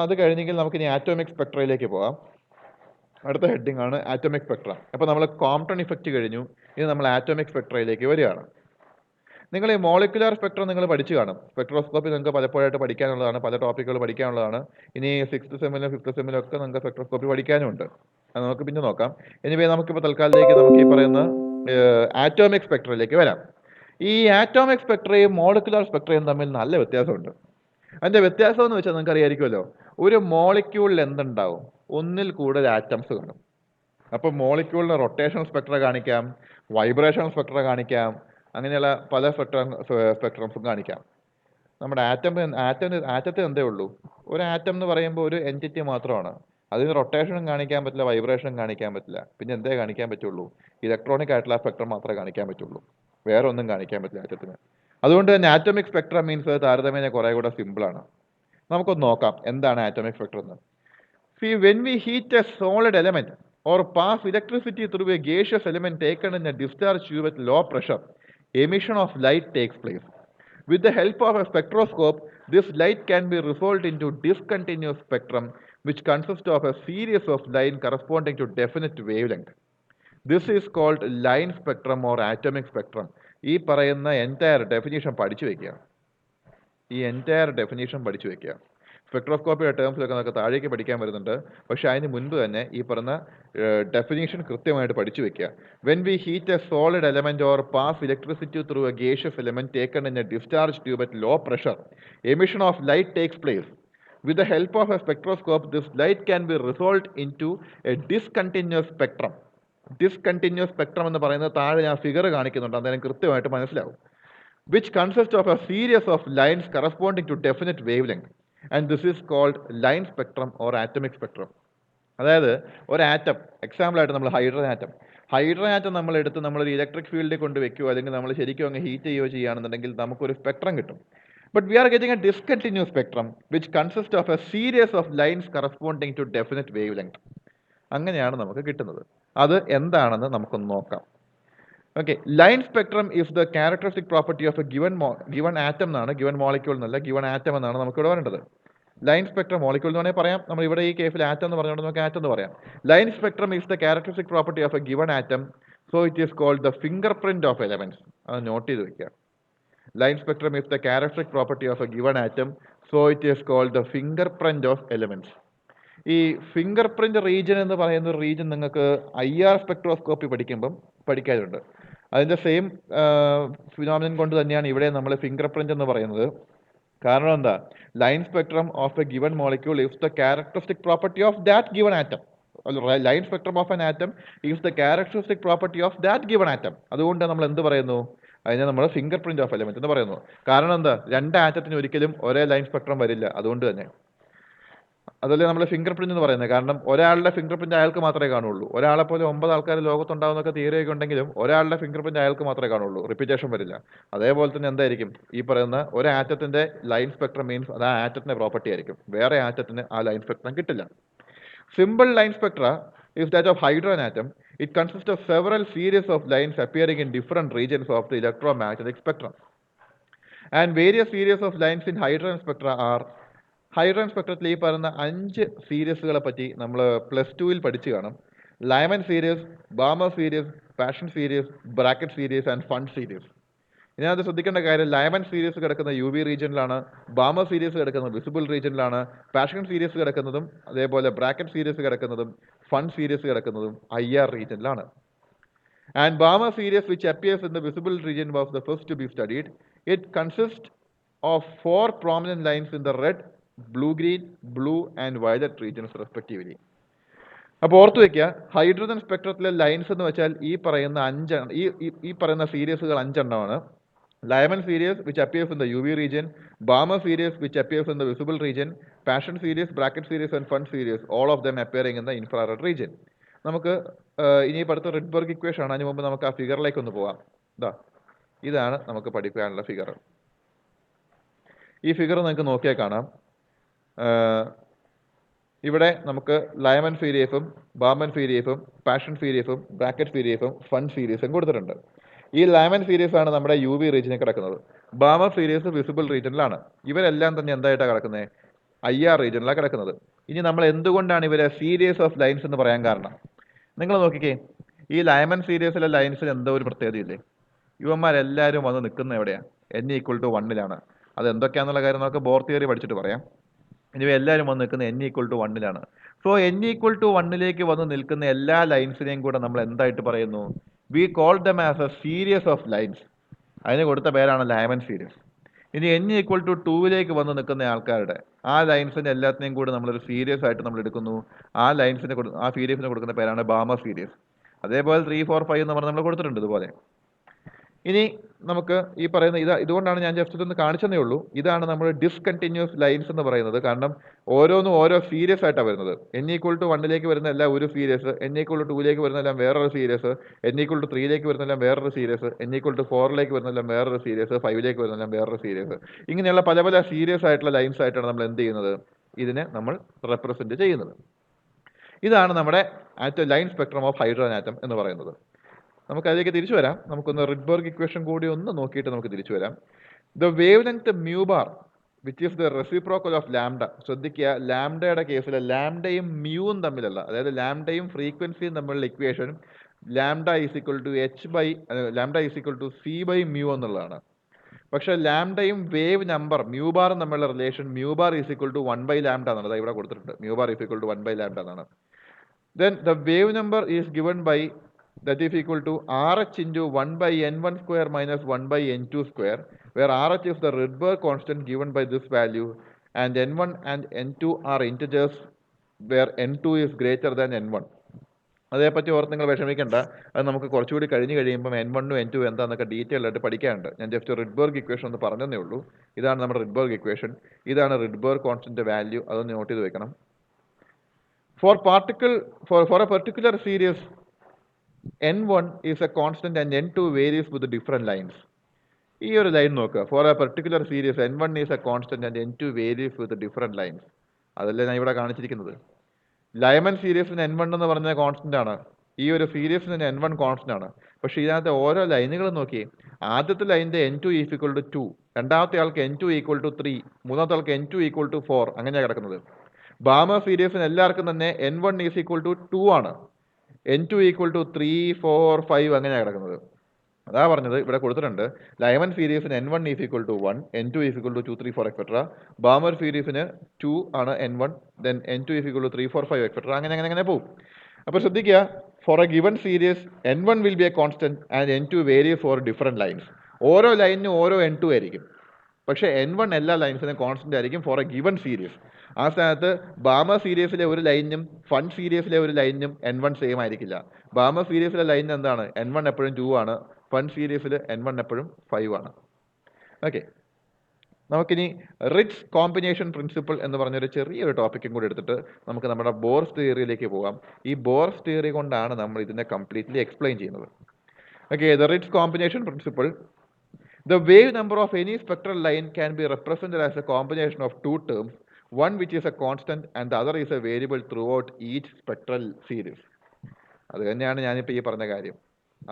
അത് കഴിഞ്ഞെങ്കിൽ നമുക്കിനി ആറ്റോമിക് സ്പെക്ട്രയിലേക്ക് പോകാം. അടുത്ത ഹെഡിങ് ആണ് ആറ്റോമിക് സ്പെക്ട്ര. അപ്പോൾ നമ്മൾ കോംപ്ടൺ ഇഫക്റ്റ് കഴിഞ്ഞു. ഇനി നമ്മൾ ആറ്റോമിക് സ്പെക്ട്രയിലേക്ക് വരികയാണ്. നിങ്ങൾ ഈ മോളിക്കുലാർ സ്പെക്ട്രം നിങ്ങൾ പഠിച്ചു കാണും. സ്പെക്ട്രോസ്കോപ്പി നിങ്ങൾക്ക് പലപ്പോഴായിട്ട് പഠിക്കാനുള്ളതാണ്, പല ടോപ്പിക്കുകൾ പഠിക്കാനുള്ളതാണ്. ഇനി 6th സെമ്മിലും 5th സെമ്മിലും ഒക്കെ നിങ്ങൾക്ക് സ്പെക്ട്രോസ്കോപ്പി പഠിക്കാനുമുണ്ട്. അത് നമുക്ക് പിന്നെ നോക്കാം. എനിവേ നമുക്കിപ്പോൾ തൽക്കാലത്തേക്ക് നമുക്ക് ഈ പറയുന്ന ആറ്റോമിക് സ്പെക്ട്രയിലേക്ക് വരാം. ഈ ആറ്റോമിക് സ്പെക്ട്രയും മോളിക്കുലാർ സ്പെക്ട്രയും തമ്മിൽ നല്ല വ്യത്യാസമുണ്ട്. അതിൻ്റെ വ്യത്യാസം എന്ന് വെച്ചാൽ നിങ്ങൾക്ക് അറിയാമായിരിക്കുമല്ലോ. ഒരു മോളിക്യൂളിൽ എന്തുണ്ടാവും? ഒന്നിൽ കൂടുതൽ ആറ്റംസ് കാണും. അപ്പോൾ മോളിക്യൂളിന് റൊട്ടേഷൻ സ്പെക്ട്ര കാണിക്കാം, വൈബ്രേഷൻ സ്പെക്ട്ര കാണിക്കാം, അങ്ങനെയുള്ള പല സ്പെക്ട്രംസും കാണിക്കാം. നമ്മുടെ ആറ്റത്തിന് എന്തേ ഉള്ളൂ? ഒരു ആറ്റം എന്ന് പറയുമ്പോൾ ഒരു എൻറ്റിറ്റി മാത്രമാണ്. അതിന് റൊട്ടേഷനും കാണിക്കാൻ പറ്റില്ല, വൈബ്രേഷനും കാണിക്കാൻ പറ്റില്ല. പിന്നെ എന്തേ കാണിക്കാൻ പറ്റുള്ളൂ? ഇലക്ട്രോണിക് ആയിട്ടുള്ള സ്പെക്ട്രം മാത്രമേ കാണിക്കാൻ പറ്റുള്ളൂ. വേറെ ഒന്നും കാണിക്കാൻ പറ്റില്ല ആറ്റത്തിന്. അതുകൊണ്ട് തന്നെ ആറ്റോമിക് സ്പെക്ട്രം മീൻസ് താരതമ്യേന കുറേ കൂടെ സിമ്പിളാണ്. നമുക്കൊന്ന് നോക്കാം എന്താണ് ആറ്റോമിക് സ്പെക്ട്രം എന്ന്. See, when we heat a solid element or pass electricity through a gaseous element taken in a discharge tube at low pressure, emission of light takes place. With the help of a spectroscope, this light can be resolved into discontinuous spectrum, which consists of a series of lines corresponding to definite wavelength. This is called line spectrum or atomic spectrum. ഈ പറയുന്ന entire definition പഠിച്ചു വയ്ക്കുക. സ്പെക്ട്രോസ്കോപ്പിയുടെ ടേംസിലൊക്കെ നമുക്ക് താഴേക്ക് പഠിക്കാൻ വരുന്നുണ്ട്. പക്ഷേ അതിന് മുൻപ് തന്നെ ഈ പറഞ്ഞ ഡെഫിനേഷൻ കൃത്യമായിട്ട് പഠിച്ചു വെക്കുക. When we heat a solid element or pass electricity through a gaseous element taken in a discharge tube at low pressure, emission of light takes place. With the help of a spectroscope, this light can be resolved into a discontinuous spectrum. Discontinuous spectrum എന്ന് പറയുന്നത് താഴെ ഞാൻ figure കാണിക്കുന്നുണ്ട്, അന്നേരം കൃത്യമായിട്ട് മനസ്സിലാവും. Which consists of a series of lines corresponding to definite wavelength. And this is called line spectrum or atomic spectrum. അതായത് ഒരു ആറ്റം, എക്സാമ്പിളായിട്ട് നമ്മൾ ഹൈഡ്രജൻ ആറ്റം നമ്മൾ എടുത്ത് നമ്മളൊരു ഇലക്ട്രിക് ഫീൽഡിൽ കൊണ്ട് വെക്കുകയോ അല്ലെങ്കിൽ നമ്മൾ ശരിക്കും അങ്ങ് ഹീറ്റ് ചെയ്യുകയോ ചെയ്യുകയാണെന്നുണ്ടെങ്കിൽ നമുക്കൊരു സ്പെക്ട്രം കിട്ടും. But we are getting a discontinuous spectrum which consists of a series of lines corresponding to definite wavelength. അങ്ങനെയാണ് നമുക്ക് കിട്ടുന്നത്. അത് എന്താണെന്ന് നമുക്കൊന്ന് നോക്കാം. Okay, line spectrum is the characteristic property of a given atom എന്നാണ്, given molecule എന്നല്ല, given atom എന്നാണ് നമുക്കിവിടെ പറയേണ്ടത്. ലൈൻ സ്പെക്ട്രം മോളിക്യൂൾ എന്ന് വേണമെങ്കിൽ പറയാം. നമ്മൾ ഇവിടെ ഈ കേസിൽ ആറ്റം എന്ന് പറഞ്ഞുകൊണ്ട് നമുക്ക് ആറ്റം എന്ന് പറയാം. Line spectrum is the characteristic property of a given atom, so it is called the fingerprint of elements. അത് നോട്ട് ചെയ്ത് വെക്കുക. Line spectrum is the characteristic property of a given atom, so it is called the fingerprint of elements. ഈ fingerprint region എന്ന് പറയുന്ന ഒരു region നിങ്ങൾക്ക് IR spectroscopy പഠിക്കുമ്പം പഠിക്കാറുണ്ട്. അതിൻ്റെ സെയിം ഫിനോമിനൻ കൊണ്ട് തന്നെയാണ് ഇവിടെ നമ്മൾ ഫിംഗർ പ്രിന്റ് എന്ന് പറയുന്നത്. കാരണം എന്താ? Line spectrum of a given molecule is the characteristic property of that given atom. Line spectrum of an atom is the characteristic property of that given atom. അതുകൊണ്ട് നമ്മൾ എന്ത് പറയുന്നു? അതിനെ നമ്മൾ ഫിംഗർ പ്രിന്റ് ഓഫ് എലമെന്റ് എന്ന് പറയുന്നു. കാരണം എന്താ? രണ്ട് ആറ്റത്തിന് ഒരിക്കലും ഒരേ ലൈൻ സ്പെക്ട്രം വരില്ല. അതുകൊണ്ട് തന്നെ അതല്ലേ നമ്മൾ ഫിംഗർ പ്രിന്റ് എന്ന് പറയുന്നത്. കാരണം ഒരാളുടെ ഫിംഗർ പ്രിന്റ് അയാൾക്ക് മാത്രമേ കാണുള്ളൂ. ഒരാളെ പോലെ 9 ആൾക്കാർ ലോകത്തുണ്ടാവുന്നൊക്കെ തിയറിയൊക്കെ ഉണ്ടെങ്കിലും ഒരാളുടെ ഫിംഗർ പ്രിന്റ് അയാൾക്ക് മാത്രമേ കാണുള്ളൂ, റിപ്പീറ്റേഷൻ വരില്ല. അതേപോലെ തന്നെ എന്തായിരിക്കും ഈ പറയുന്ന ഒരു ആറ്റത്തിന്റെ ലൈൻ സ്പെക്ട്രം മീൻസ് അത് ആ ആറ്റത്തിന്റെ പ്രോപ്പർട്ടി ആയിരിക്കും. വേറെ ആറ്റത്തിന് ആ ലൈൻ സ്പെക്ട്രം കിട്ടില്ല. Simple line Spectra is that of hydrogen atom. It consists of several series of lines appearing in different regions of the electromagnetic spectrum. And various series of lines in hydrogen spectra are, hydrogen സ്പെക്ട്രത്തിൽ ഈ പറയുന്ന 5 സീരീസുകളെ പറ്റി നമ്മൾ +2 പഠിച്ചു കാണും. Lyman series, Balmer series, Paschen series, Brackett series and Pfund series. ഇതിനകത്ത് ശ്രദ്ധിക്കേണ്ട കാര്യം, ലൈമൻ സീരീസ് കിടക്കുന്ന UV റീജിയനിലാണ്, ബാമർ സീരീസ് കിടക്കുന്നത് വിസിബിൾ റീജിയനിലാണ്, പാഷൻ സീരീസ് കിടക്കുന്നതും അതേപോലെ ബ്രാക്കറ്റ് സീരീസ് കിടക്കുന്നതും ഫണ്ട് സീരീസ് കിടക്കുന്നതും IR റീജിയനിലാണ്. And Balmer series, which appears in the visible region, was the first to be studied. It consists of 4 prominent lines in the red, blue-green, blue and violet regions respectively. അപ്പോൾ ഓർത്ത് വയ്ക്കുക, hydrogen സ്പെക്ട്രത്തിലെ lines എന്ന് വെച്ചാൽ ഈ പറയുന്ന 5 ഈ പറയുന്ന സീരീസുകൾ 5 എണ്ണമാണ്. Lyman series which appears in the UV region, Balmer series which appears in the visible region, Passion series, Bracket series and Fun series, all of them appearing in the infrared region. നമുക്ക് ഇനി അടുത്ത റിഡ്ബർഗ് equation ആണ്. അതിന് മുമ്പ് നമുക്ക് ആ ഫിഗറിലേക്ക് ഒന്ന് പോവാം. ഇതാണ് നമുക്ക് പഠിക്കാനുള്ള ഫിഗർ. ഈ ഫിഗർ നിങ്ങൾക്ക് നോക്കിയാൽ കാണാം. ഇവിടെ നമുക്ക് ലൈമൻ സീരീസും ബാമൻ സീരീസും പാഷൻ സീരീസും ബ്രാക്കറ്റ് സീരീസും ഫൺ സീരീസും കൊടുത്തിട്ടുണ്ട്. ഈ ലൈമൻ സീരീസ് ആണ് നമ്മുടെ UV റീജിയനിൽ കിടക്കുന്നത്. Baman series visible റീജിയനിലാണ്. ഇവരെല്ലാം തന്നെ എന്തായിട്ടാണ് കിടക്കുന്നത്? IR റീജിയനിലാണ് കിടക്കുന്നത്. ഇനി നമ്മൾ എന്തുകൊണ്ടാണ് ഇവരെ സീരീസ് ഓഫ് ലൈൻസ് എന്ന് പറയാൻ കാരണം? നിങ്ങൾ നോക്കിക്കേ, ഈ ലൈമൻ സീരീസിലെ ലൈൻസിന് എന്തോ ഒരു പ്രത്യേകതയില്ലേ? ഇവന്മാരെല്ലാവരും വന്ന് നിൽക്കുന്ന എവിടെയാണ്? n=1 അത് എന്തൊക്കെയാണെന്നുള്ള കാര്യം നമുക്ക് ബോർ തിയറി പഠിച്ചിട്ട് പറയാം. ഇനി എല്ലാവരും വന്ന് നിൽക്കുന്നത് n=1 സോ n=1 വന്ന് നിൽക്കുന്ന എല്ലാ ലൈൻസിനെയും കൂടെ നമ്മൾ എന്തായിട്ട് പറയുന്നു? We call them as A series of lines. അതിന് കൊടുത്ത പേരാണ് ലൈമൻ സീരീസ്. ഇനി n=2 വന്ന് നിൽക്കുന്ന ആൾക്കാരുടെ ആ ലൈൻസിൻ്റെ എല്ലാത്തിനെയും കൂടെ നമ്മളൊരു സീരീസ് ആയിട്ട് നമ്മൾ എടുക്കുന്നു. ആ സീരീസിന് കൊടുക്കുന്ന പേരാണ് ബാമർ സീരീസ്. അതേപോലെ 3, 4, 5 എന്ന് പറഞ്ഞ് നമ്മൾ കൊടുത്തിട്ടുണ്ട് ഇതുപോലെ. ഇനി നമുക്ക് ഈ പറയുന്ന ഇതുകൊണ്ടാണ് ഞാൻ ജസ്റ്റ് ഇതൊന്ന് കാണിച്ചതേ ഉള്ളൂ. ഇതാണ് നമ്മൾ ഡിസ്കണ്ടിന്യൂസ് ലൈൻസ് എന്ന് പറയുന്നത്. കാരണം ഓരോന്നും ഓരോ സീരീസ് ആയിട്ടാണ് വരുന്നത്. n=1 വരുന്ന എല്ലാം ഒരു സീരീസ്, n=2 വരുന്ന എല്ലാം വേറൊരു സീരീസ്, n=3 വരുന്ന എല്ലാം വേറൊരു സീരീസ്, n=4 വരുന്ന എല്ലാം വേറൊരു സീരീസ്, 5 വരുന്ന എല്ലാം വേറൊരു സീരീസ്. ഇങ്ങനെയുള്ള പല പല സീരീസ് ആയിട്ടുള്ള ലൈൻസ് ആയിട്ടാണ് നമ്മൾ എന്ത് ചെയ്യുന്നത്? ഇതിനെ നമ്മൾ റെപ്രസെന്റ് ചെയ്യുന്നത്. ഇതാണ് നമ്മുടെ line spectrum of hydrogen atom എന്ന് പറയുന്നത്. നമുക്ക് അതിലേക്ക് തിരിച്ചു വരാം. നമുക്കൊന്ന് റിഡ്ബർഗ് ഇക്വേഷൻ കൂടി ഒന്ന് നോക്കിയിട്ട് നമുക്ക് തിരിച്ചു വരാം. The wave length mu bar which is the reciprocal of lambda. ശ്രദ്ധിക്കുക, ലാംഡയുടെ കേസിൽ ലാംഡയും മ്യൂവും തമ്മിലല്ല, അതായത് ലാംഡയും ഫ്രീക്വൻസിയും തമ്മിലുള്ള equation lambda is equal to c/μ എന്നുള്ളതാണ്. പക്ഷേ ലാംഡയും വേവ് നമ്പർ മ്യൂ ബാറും തമ്മിലുള്ള relation mu bar is equal to 1/λ എന്നാണ്. അത് ഇവിടെ കൊടുത്തിട്ടുണ്ട്. Mu bar is equal to 1/λ എന്നാണ്. Then the wave number is given by that is equal to RH into 1/n1 square minus 1/n2 square, where RH is the Rydberg constant given by this value, and n1 and n2 are integers where n2 is greater than n1. അതേപ്പറ്റി ഓർത്ത് നിങ്ങൾ വിഷമിക്കേണ്ട. അത് നമുക്ക് കുറച്ചുകൂടി കഴിയുമ്പോൾ n1ഉം n2 എന്താണെന്നൊക്കെ detail ആയിട്ട് പഠിക്കാനുണ്ട്. ഞാൻ ജസ്റ്റ് റിഡ്ബർഗ് ഇക്വേഷൻ ഒന്ന് പറഞ്ഞതേ ഉള്ളൂ. ഇതാണ് നമ്മുടെ റിഡ്ബർഗ് ഇക്വേഷൻ. ഇതാണ് റിഡ്ബർഗ് കോൺസ്റ്റന്റ് വാല്യൂ. അതൊന്ന് നോട്ട് ചെയ്ത് വെക്കണം. For a particular series, n1 is a constant and n2 varies with the different lines. ഈ ഒരു ലൈൻ നോക്കുക. For a particular series n1 is a constant and n2 varies with the different lines. അതല്ലേ ഞാൻ ഇവിടെ കാണിച്ചിരിക്കുന്നത്. Lyman സീരീസിന് n1 എന്ന് പറഞ്ഞ കോൺസ്റ്റന്റ് ആണ്. ഈ ഒരു സീരീസിന് n1 കോൺസ്റ്റന്റ് ആണ്. പക്ഷേ ഇതിനകത്ത് ഓരോ ലൈനുകളും നോക്കി. ആദ്യത്തെ ലൈനിന്റെ n2 ഈസ് ഈക്വൽ ടു 2, രണ്ടാമത്തെ ആൾക്ക് n2 ഈക്വൽ ടു 3, മൂന്നാമത്തെ ആൾക്ക് n2 ഈക്വൽ ടു 4, അങ്ങനെയാണ് കിടക്കുന്നത്. ബാമർ സീരീസിന് എല്ലാവർക്കും തന്നെ n1 ഈസ് ഈക്വൽ ടു 2 ആണ്, n2 ഈക്വൽ ടു 3, 4, 5 അങ്ങനെയാണ് കിടക്കുന്നത്. അതാ പറഞ്ഞത് ഇവിടെ കൊടുത്തിട്ടുണ്ട്. ലൈമൻ സീരീസിന് n1 is equal to 1, n2 is equal to 2, 3, 4 etcetera. Balmer സീരീസിന് 2 ആണ് n1, then n2 is equal to 3, 4, 5 etcetera. അങ്ങനെ പോകും. അപ്പോൾ ശ്രദ്ധിക്കുക, for a given series n1 will be a constant and n2 varies for different lines. ഓരോ ലൈനിനും ഓരോ n2 ആയിരിക്കും. പക്ഷേ n1 എല്ലാ ലൈൻസിനും കോൺസ്റ്റന്റ് ആയിരിക്കും ഫോർ എ ഗിവൺ സീരീസ്. ആ സ്ഥാനത്ത് ബാമർ സീരീസിലെ ഒരു ലൈനിനും ഫൺ സീരീസിലെ ഒരു ലൈനിനും n1 സെയിം ആയിരിക്കില്ല. ബാമർ സീരീസിലെ ലൈനിന് എന്താണ്? n1 എപ്പോഴും 2 ആണ്, ഫൺ സീരീസിൽ n1 എപ്പോഴും 5 ആണ്. ഓക്കെ, നമുക്കിനി റിഡ്സ് കോമ്പിനേഷൻ പ്രിൻസിപ്പിൾ എന്ന് പറഞ്ഞൊരു ചെറിയൊരു ടോപ്പിക്കും കൂടി എടുത്തിട്ട് നമുക്ക് നമ്മുടെ ബോർസ് തിയറിയിലേക്ക് പോകാം. ഈ ബോർസ് തിയറി കൊണ്ടാണ് നമ്മൾ ഇതിനെ കംപ്ലീറ്റ്ലി എക്സ്പ്ലെയിൻ ചെയ്യുന്നത്. Okay, the Ritz combination principle. The wave number of any spectral line can be represented as a combination of two terms, one which is a constant and the other is a variable throughout each spectral series. അത് തന്നെയാണ് ഞാനിപ്പോൾ ഈ പറഞ്ഞ കാര്യം.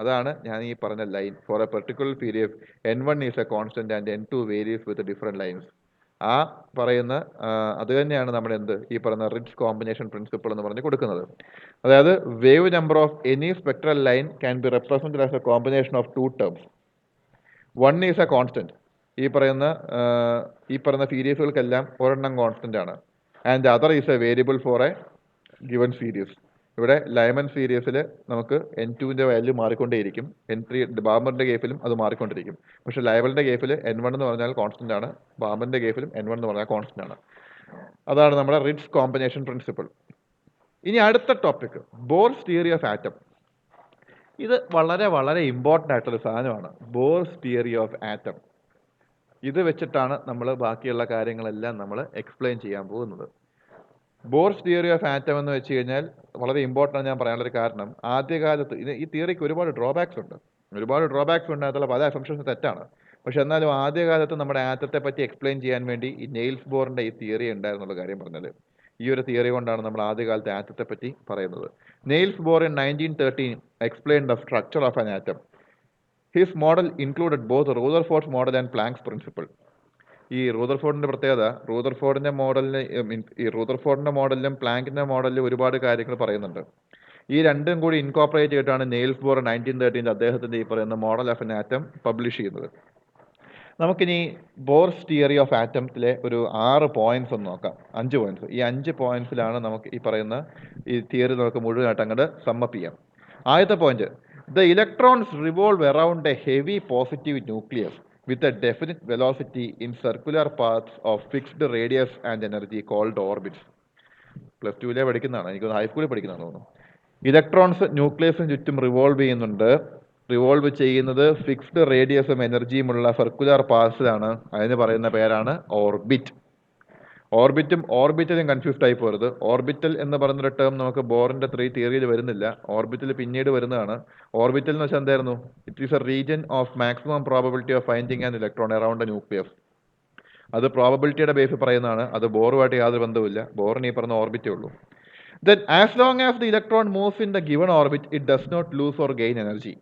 അതാണ് ഞാൻ ഈ പറഞ്ഞ line. For a particular period n1 is a constant and n2 varies with different lines. ആ പറയുന്ന അത് തന്നെയാണ് നമ്മുടെ ഈ പറയുന്ന റിഡ്സ് കോമ്പിനേഷൻ പ്രിൻസിപ്പിൾ എന്ന് പറഞ്ഞ് കൊടുക്കുന്നത്. അതായത് wave number of any spectral line can be represented as A combination of two terms. One is A constant. ഈ പറയുന്ന സീരീസുകൾക്കെല്ലാം ഒരെണ്ണം കോൺസ്റ്റന്റ് ആണ്. And other is A variable four a given series. ഇവിടെ Lyman സീരീസിൽ നമുക്ക് n2ൻ്റെ വാല്യൂ മാറിക്കൊണ്ടേയിരിക്കും, n3 ബാമറിൻ്റെ കേസിലും അത് മാറിക്കൊണ്ടിരിക്കും. പക്ഷേ ലൈമലിൻ്റെ കേസിൽ n1 എന്ന് പറഞ്ഞാൽ കോൺസ്റ്റന്റ് ആണ്, ബാമറിൻ്റെ കേസിലും n1 എന്ന് പറഞ്ഞാൽ കോൺസ്റ്റന്റ് ആണ്. അതാണ് നമ്മുടെ റിഡ്സ് കോമ്പിനേഷൻ പ്രിൻസിപ്പിൾ. ഇനി അടുത്ത topic, Bohr's theory of atom. ഇത് വളരെ വളരെ ഇമ്പോർട്ടൻ്റ് ആയിട്ടുള്ള സാധനമാണ്, ബോർസ് തിയറി ഓഫ് ആറ്റം. ഇത് വെച്ചിട്ടാണ് നമ്മൾ ബാക്കിയുള്ള കാര്യങ്ങളെല്ലാം നമ്മൾ എക്സ്പ്ലെയിൻ ചെയ്യാൻ പോകുന്നത്. ബോർസ് തിയറി ഓഫ് ആറ്റം എന്ന് വെച്ച് കഴിഞ്ഞാൽ വളരെ ഇമ്പോർട്ടൻ്റ് ഞാൻ പറയാനുള്ളൊരു കാരണം, ആദ്യകാലത്ത് ഈ തിയറിക്ക് ഒരുപാട് ഡ്രോബാക്സ് ഉണ്ട്. അതിലുള്ള പല അസംഷൻസ് തെറ്റാണ്. പക്ഷെ എന്നാലും ആദ്യകാലത്ത് നമ്മുടെ ആറ്റത്തെ പറ്റി എക്സ്പ്ലെയിൻ ചെയ്യാൻ വേണ്ടി ഈ നെയിൽസ് ബോറിൻ്റെ ഈ തിയറി ഉണ്ടായിരുന്നുള്ള കാര്യം പറഞ്ഞത്. ഈ ഒരു തിയറി കൊണ്ടാണ് നമ്മൾ ആദ്യകാലത്തെ ആറ്റത്തെ പറ്റി പറയുന്നത്. Niels Bohr in 1913 explained the structure of an atom. His model included both Rutherford's model and Planck's principle. ഈ റൂദർഫോർഡിന്റെ പ്രത്യേകത, റൂദർഫോർഡിന്റെ മോഡലിലും പ്ലാങ്കിന്റെ മോഡലിലും ഒരുപാട് കാര്യങ്ങൾ പറയുന്നുണ്ട്. ഈ രണ്ടും കൂടി ഇൻകോപ്പറേറ്റ് ചെയ്തിട്ടാണ് നെയിൽസ് ബോർ 1913 അദ്ദേഹത്തിന്റെ ഈ പറയുന്ന model of an atom publish ചെയ്യുന്നത്. നമുക്കിനി ബോർസ് തിയറി ഓഫ് ആറ്റംസിലെ ഒരു 6 പോയിന്റ്സ് ഒന്ന് നോക്കാം. 5 പോയിന്റ്സ്. ഈ 5 പോയിന്റ്സിലാണ് നമുക്ക് ഈ പറയുന്ന ഈ തിയറി നമുക്ക് മുഴുവനായിട്ട് അങ്ങോട്ട് സമ്മപ്പ് ചെയ്യാം. ആദ്യത്തെ point, the electrons revolve around A heavy positive nucleus with a definite velocity in circular paths of fixed radius and energy called orbits. Plus ടുവിലെ പഠിക്കുന്നതാണ്, എനിക്കൊന്ന് ഹൈസ്കൂളിൽ പഠിക്കുന്നതാണ് തോന്നുന്നു. ഇലക്ട്രോൺസ് ന്യൂക്ലിയസിന് ചുറ്റും റിവോൾവ് ചെയ്യുന്നത് ഫിക്സ്ഡ് റേഡിയസും എനർജിയുമുള്ള സർക്കുലർ പാത്സിലാണ്. അതിന് പറയുന്ന പേരാണ് ഓർബിറ്റ്. ഓർബിറ്റലും കൺഫ്യൂസ്ഡ് ആയി പോരുത്. ഓർബിറ്റൽ എന്ന് പറയുന്നൊരു ടേം നമുക്ക് ബോറിന്റെ 3 തിയറിയിൽ വരുന്നില്ല. ഓർബിറ്റൽ പിന്നീട് വരുന്നതാണ്. ഓർബിറ്റൽ എന്ന് വെച്ചാൽ എന്തായിരുന്നു? It is A region of maximum probability of finding an electron around A nucleus. അത് പ്രോബബിലിറ്റിയുടെ ബേസിൽ പറയുന്നതാണ്. അത് ബോറുമായിട്ട് യാതൊരു ബന്ധവുമില്ല. ബോറിന് ഈ പറഞ്ഞ ഓർബിറ്റേ ഉള്ളൂ. Then as long as the electron moves in the given orbit, it does not lose or gain energy.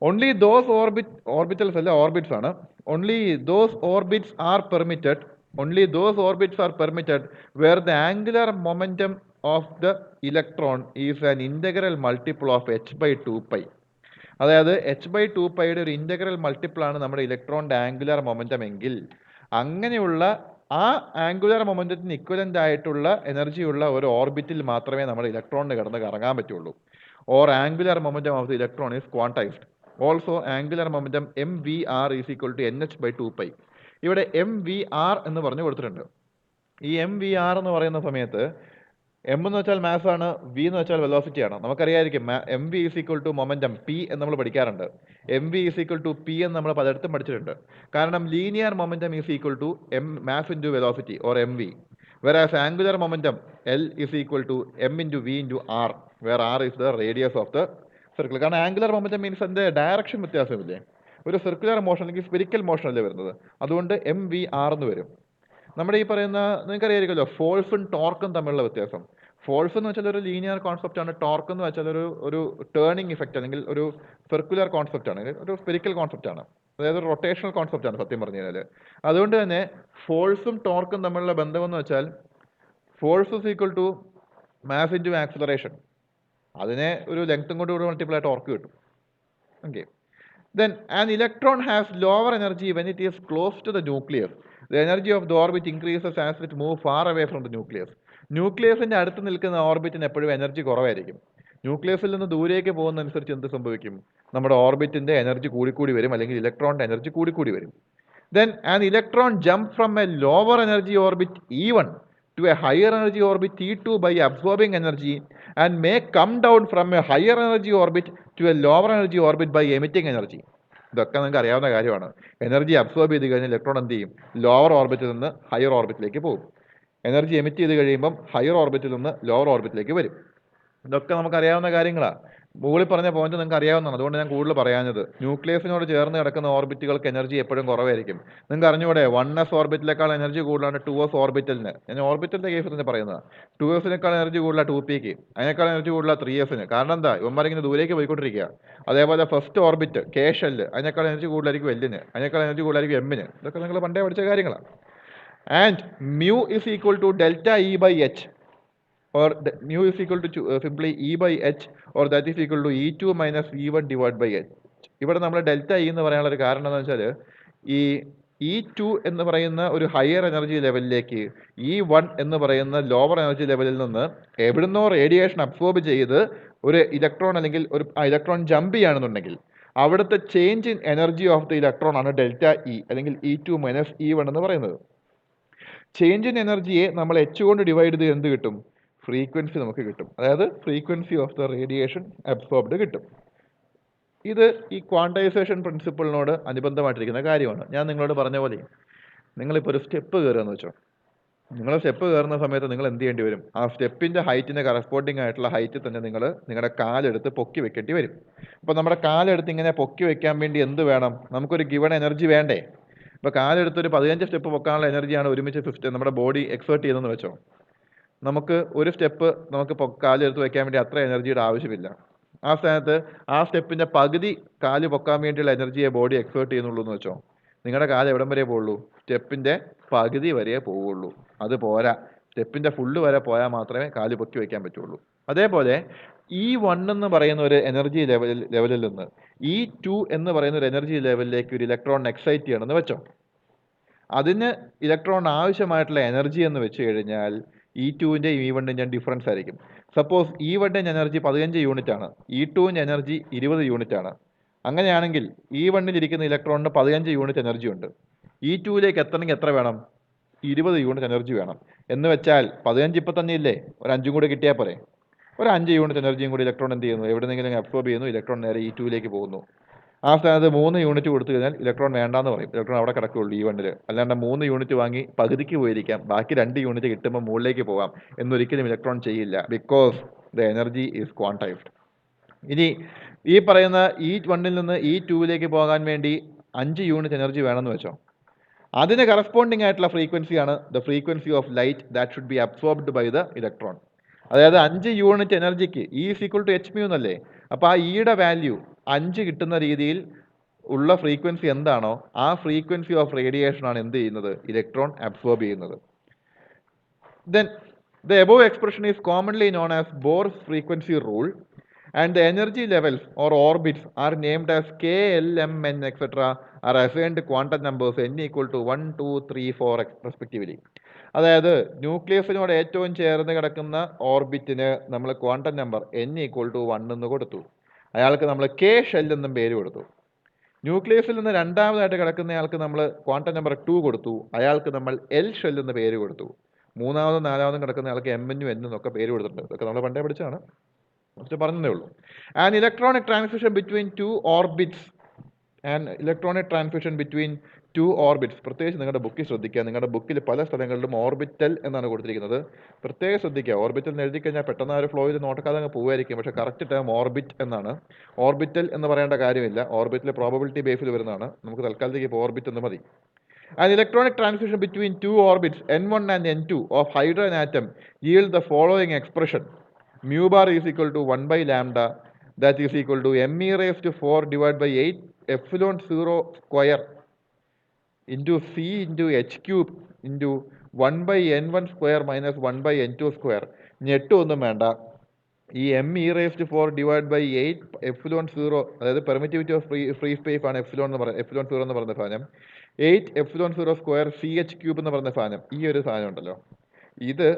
Only those orbitals അല്ല, orbits ആണ്. Only those orbits are permitted where the angular momentum of the electron is an integral multiple of h by 2 pi. അതായത് h by 2 പൈയുടെ ഒരു integral multiple ആണ് നമ്മുടെ ഇലക്ട്രോണിൻ്റെ angular momentum എങ്കിൽ, അങ്ങനെയുള്ള ആ angular മൊമെൻറ്റത്തിന് equivalent ആയിട്ടുള്ള എനർജിയുള്ള ഒരു ഓർബിറ്റിൽ മാത്രമേ നമ്മുടെ ഇലക്ട്രോണിന് കിടന്ന് കറങ്ങാൻ പറ്റുള്ളൂ. Or angular momentum of the electron is quantized. Also angular momentum mvr is equal to nh by 2 pi. ഇവിടെ mvr എന്ന് പറഞ്ഞു കൊടുത്തിട്ടുണ്ട്. ഈ mvr എന്ന് പറയുന്ന സമയത്ത് എം എന്ന് വെച്ചാൽ മാസ് ആണ്, വി എന്ന് വെച്ചാൽ വെലോസിറ്റി ആണ്. നമുക്കറിയായിരിക്കും m v is equal to momentum p എന്ന് നമ്മൾ പഠിക്കാറുണ്ട്. M v is equal to p എന്ന് നമ്മൾ പലയിടത്തും പഠിച്ചിട്ടുണ്ട്. കാരണം linear momentum is equal to mass into velocity or m v. Versus angular momentum L is equal to m into v into r, where r is the radius of the circle. കാരണം angular momentum means അതിൻ്റെ direction വ്യത്യാസമില്ലേ, ഒരു circular motion അല്ലെങ്കിൽ spherical motion അല്ലേ വരുന്നത്. അതുകൊണ്ട് M V R എന്ന് വരും. നമ്മുടെ ഈ പറയുന്ന നിങ്ങൾക്കറിയായിരിക്കുമല്ലോ ഫോഴ്സും ടോർക്കും തമ്മിലുള്ള വ്യത്യാസം. ഫോഴ്സ് എന്ന് വെച്ചാൽ ഒരു ലീനിയർ കോൺസെപ്റ്റ് ആണ്. ടോർക്ക് എന്ന് വെച്ചാൽ ഒരു ടേണിംഗ് ഇഫക്റ്റ് അല്ലെങ്കിൽ ഒരു സർക്കുലർ കോൺസെപ്റ്റ് ആണ്, ഒരു സ്പെരിക്കൽ കോൺസെപ്റ്റ് ആണ്, അതായത് ഒരു റൊട്ടേഷണൽ കോൺസെപ്റ്റ് ആണ് സത്യം പറഞ്ഞു കഴിഞ്ഞാൽ. അതുകൊണ്ട് തന്നെ ഫോഴ്സും ടോർക്കും തമ്മിലുള്ള ബന്ധമെന്ന് വെച്ചാൽ force is equal to mass into acceleration. അതിനെ ഒരു ലെങ്ത്തും കൊണ്ട് കൂടി മൾട്ടിപ്പിൾ ആയിട്ട് ടോർക്ക് കിട്ടും. Okay. Then an electron has lower energy when it is close to the nucleus. The energy of the orbit increases as it moves far away from the nucleus. ന്യൂക്ലിയസിൻ്റെ അടുത്ത് നിൽക്കുന്ന ഓർബിറ്റിന് എപ്പോഴും എനർജി കുറവായിരിക്കും. ന്യൂക്ലിയസിൽ നിന്ന് ദൂരേക്ക് പോകുന്നതനുസരിച്ച് എന്ത് സംഭവിക്കും? നമ്മുടെ ഓർബിറ്റിൻ്റെ എനർജി കൂടിക്കൂടി വരും, അല്ലെങ്കിൽ ഇലക്ട്രോണിൻ്റെ എനർജി കൂടിക്കൂടി വരും. Then an electron jumps from a lower energy orbit E1 to a higher energy orbit E2 by absorbing energy, and may come down from a higher energy orbit to a lower energy orbit by emitting energy. ഇതൊക്കെ നിങ്ങൾക്ക് അറിയാവുന്ന കാര്യമാണ്. Energy absorb ചെയ്ത് കഴിഞ്ഞാൽ electron എന്ത് ചെയ്യും? Lower ഓർബിറ്റിൽ നിന്ന് higher ഓർബിറ്റിലേക്ക് പോകും. എനർജി എമിറ്റ് ചെയ്ത് കഴിയുമ്പം ഹയർ ഓർബിറ്റിൽ നിന്ന് ലോവർ ഓർബിറ്റിലേക്ക് വരും. ഇതൊക്കെ നമുക്കറിയാവുന്ന കാര്യങ്ങളാണ്. മുകളിൽ പറഞ്ഞ പോയിന്റ് നിങ്ങൾക്ക് അറിയാവുന്നതാണ്, അതുകൊണ്ട് ഞാൻ കൂടുതൽ പറയാഞ്ഞത്. ന്യൂക്ലിയസിനോട് ചേർന്ന് കിടക്കുന്ന ഓർബിറ്റുകൾക്ക് എനർജി എപ്പോഴും കുറവായിരിക്കും. നിങ്ങൾക്ക് അറിഞ്ഞൂടെ 1s ഓർബിറ്റിലേക്കാൾ എനർജി കൂടുതലാണ് 2s ഓർബിറ്റലിന്. ഞാൻ ഓർബിറ്റലിൻ്റെ കേസിൽ തന്നെ പറയുന്നത്. 2sനേക്കാൾ എനർജി കൂടുതലാണ് 2pക്ക്, അതിനേക്കാൾ എനർജി കൂടുതലാണ് 3sന്. കാരണം എന്താ? ഇവന്മാരിങ്ങനെ ദൂരേക്ക് പോയിക്കൊണ്ടിരിക്കുക. അതേപോലെ ഫസ്റ്റ് ഓർബിറ്റ് കെ ഷെല്ല്, അതിനേക്കാൾ എനർജി കൂടുതലായിരിക്കും എല്ലിന്, അതിനേക്കാൾ എനർജി കൂടുതലായിരിക്കും എമ്മിന്. ഇതൊക്കെ നിങ്ങൾ പണ്ടേ പഠിച്ച കാര്യങ്ങളാണ്. And mu is equal to delta E by h, or mu is equal to simply E by h, or that is equal to E2 minus E1 divided by h. ഇവിടെ നമ്മൾ ഡെൽറ്റ ഇ എന്ന് പറയാനുള്ള ഒരു കാരണം എന്താണെന്ന് വെച്ചാൽ, ഈ E2 എന്ന് പറയുന്ന ഒരു ഹയർ എനർജി ലെവലിലേക്ക് E1 എന്ന് പറയുന്ന ലോവർ എനർജി ലെവലിൽ നിന്ന് എവിടുന്നോ റേഡിയേഷൻ അബ്സോർബ് ചെയ്ത് ഒരു ഇലക്ട്രോൺ അല്ലെങ്കിൽ ഒരു ഇലക്ട്രോൺ ജമ്പ് ചെയ്യുകയാണെന്നുണ്ടെങ്കിൽ അവിടുത്തെ change in energy of the electron ആണ് ഡെൽറ്റ ഇ അല്ലെങ്കിൽ E2 മൈനസ് E1 എന്ന് പറയുന്നത്. ചേഞ്ച് ഇൻ എനർജിയെ നമ്മൾ h കൊണ്ട് ഡിവൈഡ് ചെയ്ത് എന്ത് കിട്ടും? ഫ്രീക്വൻസി നമുക്ക് കിട്ടും. അതായത് frequency of the radiation absorbed കിട്ടും. ഇത് ഈ ക്വാണ്ടൈസേഷൻ പ്രിൻസിപ്പിളിനോട് അനുബന്ധമായിട്ടിരിക്കുന്ന കാര്യമാണ്. ഞാൻ നിങ്ങളോട് പറഞ്ഞ പോലെ നിങ്ങളിപ്പോൾ ഒരു സ്റ്റെപ്പ് കയറുകയെന്ന് വെച്ചോ. നിങ്ങൾ സ്റ്റെപ്പ് കയറുന്ന സമയത്ത് നിങ്ങൾ എന്ത് ചെയ്യേണ്ടി വരും? ആ സ്റ്റെപ്പിൻ്റെ ഹൈറ്റിന് കറസ്പോണ്ടിങ് ആയിട്ടുള്ള ഹൈറ്റിൽ തന്നെ നിങ്ങൾ നിങ്ങളുടെ കാലെടുത്ത് പൊക്കി വെക്കേണ്ടി വരും. അപ്പോൾ നമ്മുടെ കാലെടുത്ത് ഇങ്ങനെ പൊക്കി വെക്കാൻ വേണ്ടി എന്ത് വേണം? നമുക്കൊരു ഗിവൺ എനർജി വേണ്ടേ? ഇപ്പോൾ കാലെടുത്തൊരു 15 സ്റ്റെപ്പ് പൊക്കാനുള്ള എനർജിയാണ് ഒരുമിച്ച് നമ്മുടെ ബോഡി എക്സേർട്ട് ചെയ്തതെന്ന് വെച്ചോ. നമുക്ക് ഒരു സ്റ്റെപ്പ് നമുക്ക് കാലെടുത്ത് വെക്കാൻ വേണ്ടി അത്ര എനർജിയുടെ ആവശ്യമില്ല. ആ സ്ഥാനത്ത് ആ സ്റ്റെപ്പിൻ്റെ പകുതി കാല് പൊക്കാൻ വേണ്ടിയുള്ള എനർജിയെ ബോഡി എക്സേർട്ട് ചെയ്യുന്നുള്ളൂ എന്ന് വെച്ചോ. നിങ്ങളുടെ കാല് എവിടം വരെ പോവുള്ളൂ? സ്റ്റെപ്പിൻ്റെ പകുതി വരെ പോവുള്ളൂ. അത് പോരാ, സ്റ്റെപ്പിൻ്റെ ഫുള്ള് വരെ പോയാൽ മാത്രമേ കാല് പൊക്കി വയ്ക്കാൻ പറ്റുള്ളൂ. അതേപോലെ E1 എന്ന് പറയുന്ന ഒരു എനർജി ലെവലിൽ നിന്ന് E2 എന്ന് പറയുന്ന ഒരു എനർജി ലെവലിലേക്ക് ഒരു ഇലക്ട്രോൺ എക്സൈറ്റ് ചെയ്യണമെന്ന് വെച്ചോ. അതിന് ഇലക്ട്രോൺ ആവശ്യമായിട്ടുള്ള എനർജി എന്ന് വെച്ച് കഴിഞ്ഞാൽ E2ൻ്റെയും E1ൻ്റെയും ഡിഫറൻസ് ആയിരിക്കും. സപ്പോസ് E1ൻ്റെ എനർജി 15 യൂണിറ്റ് ആണ്, E2ൻ്റെ എനർജി 20 യൂണിറ്റ് ആണ്. അങ്ങനെയാണെങ്കിൽ E1ൽ ഇരിക്കുന്ന ഇലക്ട്രോണിന് 15 യൂണിറ്റ് എനർജി ഉണ്ട്. E2ലേക്ക് എത്തണമെങ്കിൽ എത്ര വേണം? 20 യൂണിറ്റ് എനർജി വേണം. എന്ന് വെച്ചാൽ 15 ഇപ്പം തന്നെ ഇല്ലേ, ഒരു 5 കൂടി കിട്ടിയാൽ പോരെ. ഒരു 5 യൂണിറ്റ് എനർജിയും കൂടി ഇലക്ട്രോൺ എന്ത് ചെയ്യുന്നു? എവിടെന്നെങ്കിലും അബ്സോർബ് ചെയ്യുന്നു. ഇലക്ട്രോൺ നേരെ E2ലേക്ക് പോകുന്നു. ആ സ്ഥാനത്ത് 3 യൂണിറ്റ് കൊടുത്തു കഴിഞ്ഞാൽ ഇലക്ട്രോൺ വേണ്ടാന്ന് പറയും. ഇലക്ട്രോൺ അവിടെ കിടക്കുകയുള്ളൂ E1ൽ. അല്ലാണ്ട് 3 യൂണിറ്റ് വാങ്ങി പകുതിക്ക് പോയിരിക്കാം, ബാക്കി 2 യൂണിറ്റ് കിട്ടുമ്പോൾ മുകളിലേക്ക് പോകാം എന്നൊരിക്കലും ഇലക്ട്രോൺ ചെയ്യില്ല. Because the energy is quantised. ഇനി ഈ പറയുന്ന E1ൽ നിന്ന് E2ലേക്ക് പോകാൻ വേണ്ടി 5 യൂണിറ്റ് എനർജി വേണമെന്ന് വെച്ചോ. അതിന് കറസ്പോണ്ടിങ് ആയിട്ടുള്ള ഫ്രീക്വൻസിയാണ് the frequency of light that should be absorbed by the electron. അതായത് 5 യൂണിറ്റ് എനർജിക്ക് E=hμ എന്നല്ലേ. അപ്പോൾ ആ ഇയുടെ വാല്യൂ 5 കിട്ടുന്ന രീതിയിൽ ഉള്ള ഫ്രീക്വൻസി എന്താണോ ആ ഫ്രീക്വൻസി ഓഫ് റേഡിയേഷൻ ആണ് എന്ത് ചെയ്യുന്നത്? ഇലക്ട്രോൺ അബ്സോർബ് ചെയ്യുന്നത്. Then the above expression is commonly known as Bohr's frequency rule, and the energy levels or orbits are named as K, L, M, N, etc. are assigned quantum numbers n equal to 1, 2, 3, 4 respectively. അതായത് ന്യൂക്ലിയസിനോട് ഏറ്റവും ചേർന്ന് കിടക്കുന്ന ഓർബിറ്റിന് നമ്മൾ quantum number n equal to 1 എന്ന് കൊടുത്തു. അയാൾക്ക് നമ്മൾ കെ ഷെൽ എന്നും പേര് കൊടുത്തു. ന്യൂക്ലിയസിൽ നിന്ന് രണ്ടാമതായിട്ട് കിടക്കുന്നയാൾക്ക് നമ്മൾ ക്വാണ്ടം നമ്പർ 2 കൊടുത്തു. അയാൾക്ക് നമ്മൾ എൽ ഷെൽ എന്ന് പേര് കൊടുത്തു. മൂന്നാമതും നാലാമതും കിടക്കുന്ന ആൾക്ക് എം എന്നും എന്നും ഒക്കെ പേര് കൊടുത്തിട്ടുണ്ട്. ഇതൊക്കെ നമ്മൾ പണ്ടേ പഠിച്ചാണ്, കുറച്ച് പറഞ്ഞതേ ഉള്ളൂ. And electronic transition between two orbits പ്രത്യേകിച്ച് നിങ്ങളുടെ ബുക്കിൽ ശ്രദ്ധിക്കുക. നിങ്ങളുടെ ബുക്കിൽ പല സ്ഥലങ്ങളിലും ഓർബിറ്റൽ എന്നാണ് കൊടുത്തിരിക്കുന്നത്. പ്രത്യേകം ശ്രദ്ധിക്കുക. ഓർബിറ്റൽ എന്ന് എഴുതി കഴിഞ്ഞാൽ പെട്ടെന്ന് ആ ഒരു ഫ്ലോയിൽ നോട്ടക്കാതെ അങ്ങ് പോവുമായിരിക്കും. പക്ഷേ കറക്റ്റ് ടേം ഓർബിറ്റ് എന്നാണ്. ഓർബിറ്റൽ എന്ന് പറയേണ്ട കാര്യമില്ല. ഓർബിറ്റിൽ പ്രോബബിലിറ്റി ബേസിൽ വരുന്നതാണ്. നമുക്ക് തൽക്കാലത്തേക്ക് ഇപ്പോൾ ഓർബിറ്റ് എന്ന് മതി. An electronic transition between two orbits n1 and n2 of hydrogen atom yield the following expression: mu bar is equal to 1 by lambda, that is equal to me raised to 4 divided by 8 epsilon 0 square into c into h cube into 1 by n1 square minus 1 by n2 square. ഒന്നും വേണ്ട. ഈ M E റേസ്റ്റ് 4 divide by 8 epsilon 0, അതായത് permittivity of free space ആണ് epsilon 0 എന്ന് പറയുന്ന സാധനം. 8 epsilon 0 square C H cube എന്ന് പറയുന്ന സാധനം. ഈ ഒരു സാധനം ഉണ്ടല്ലോ, ഇത്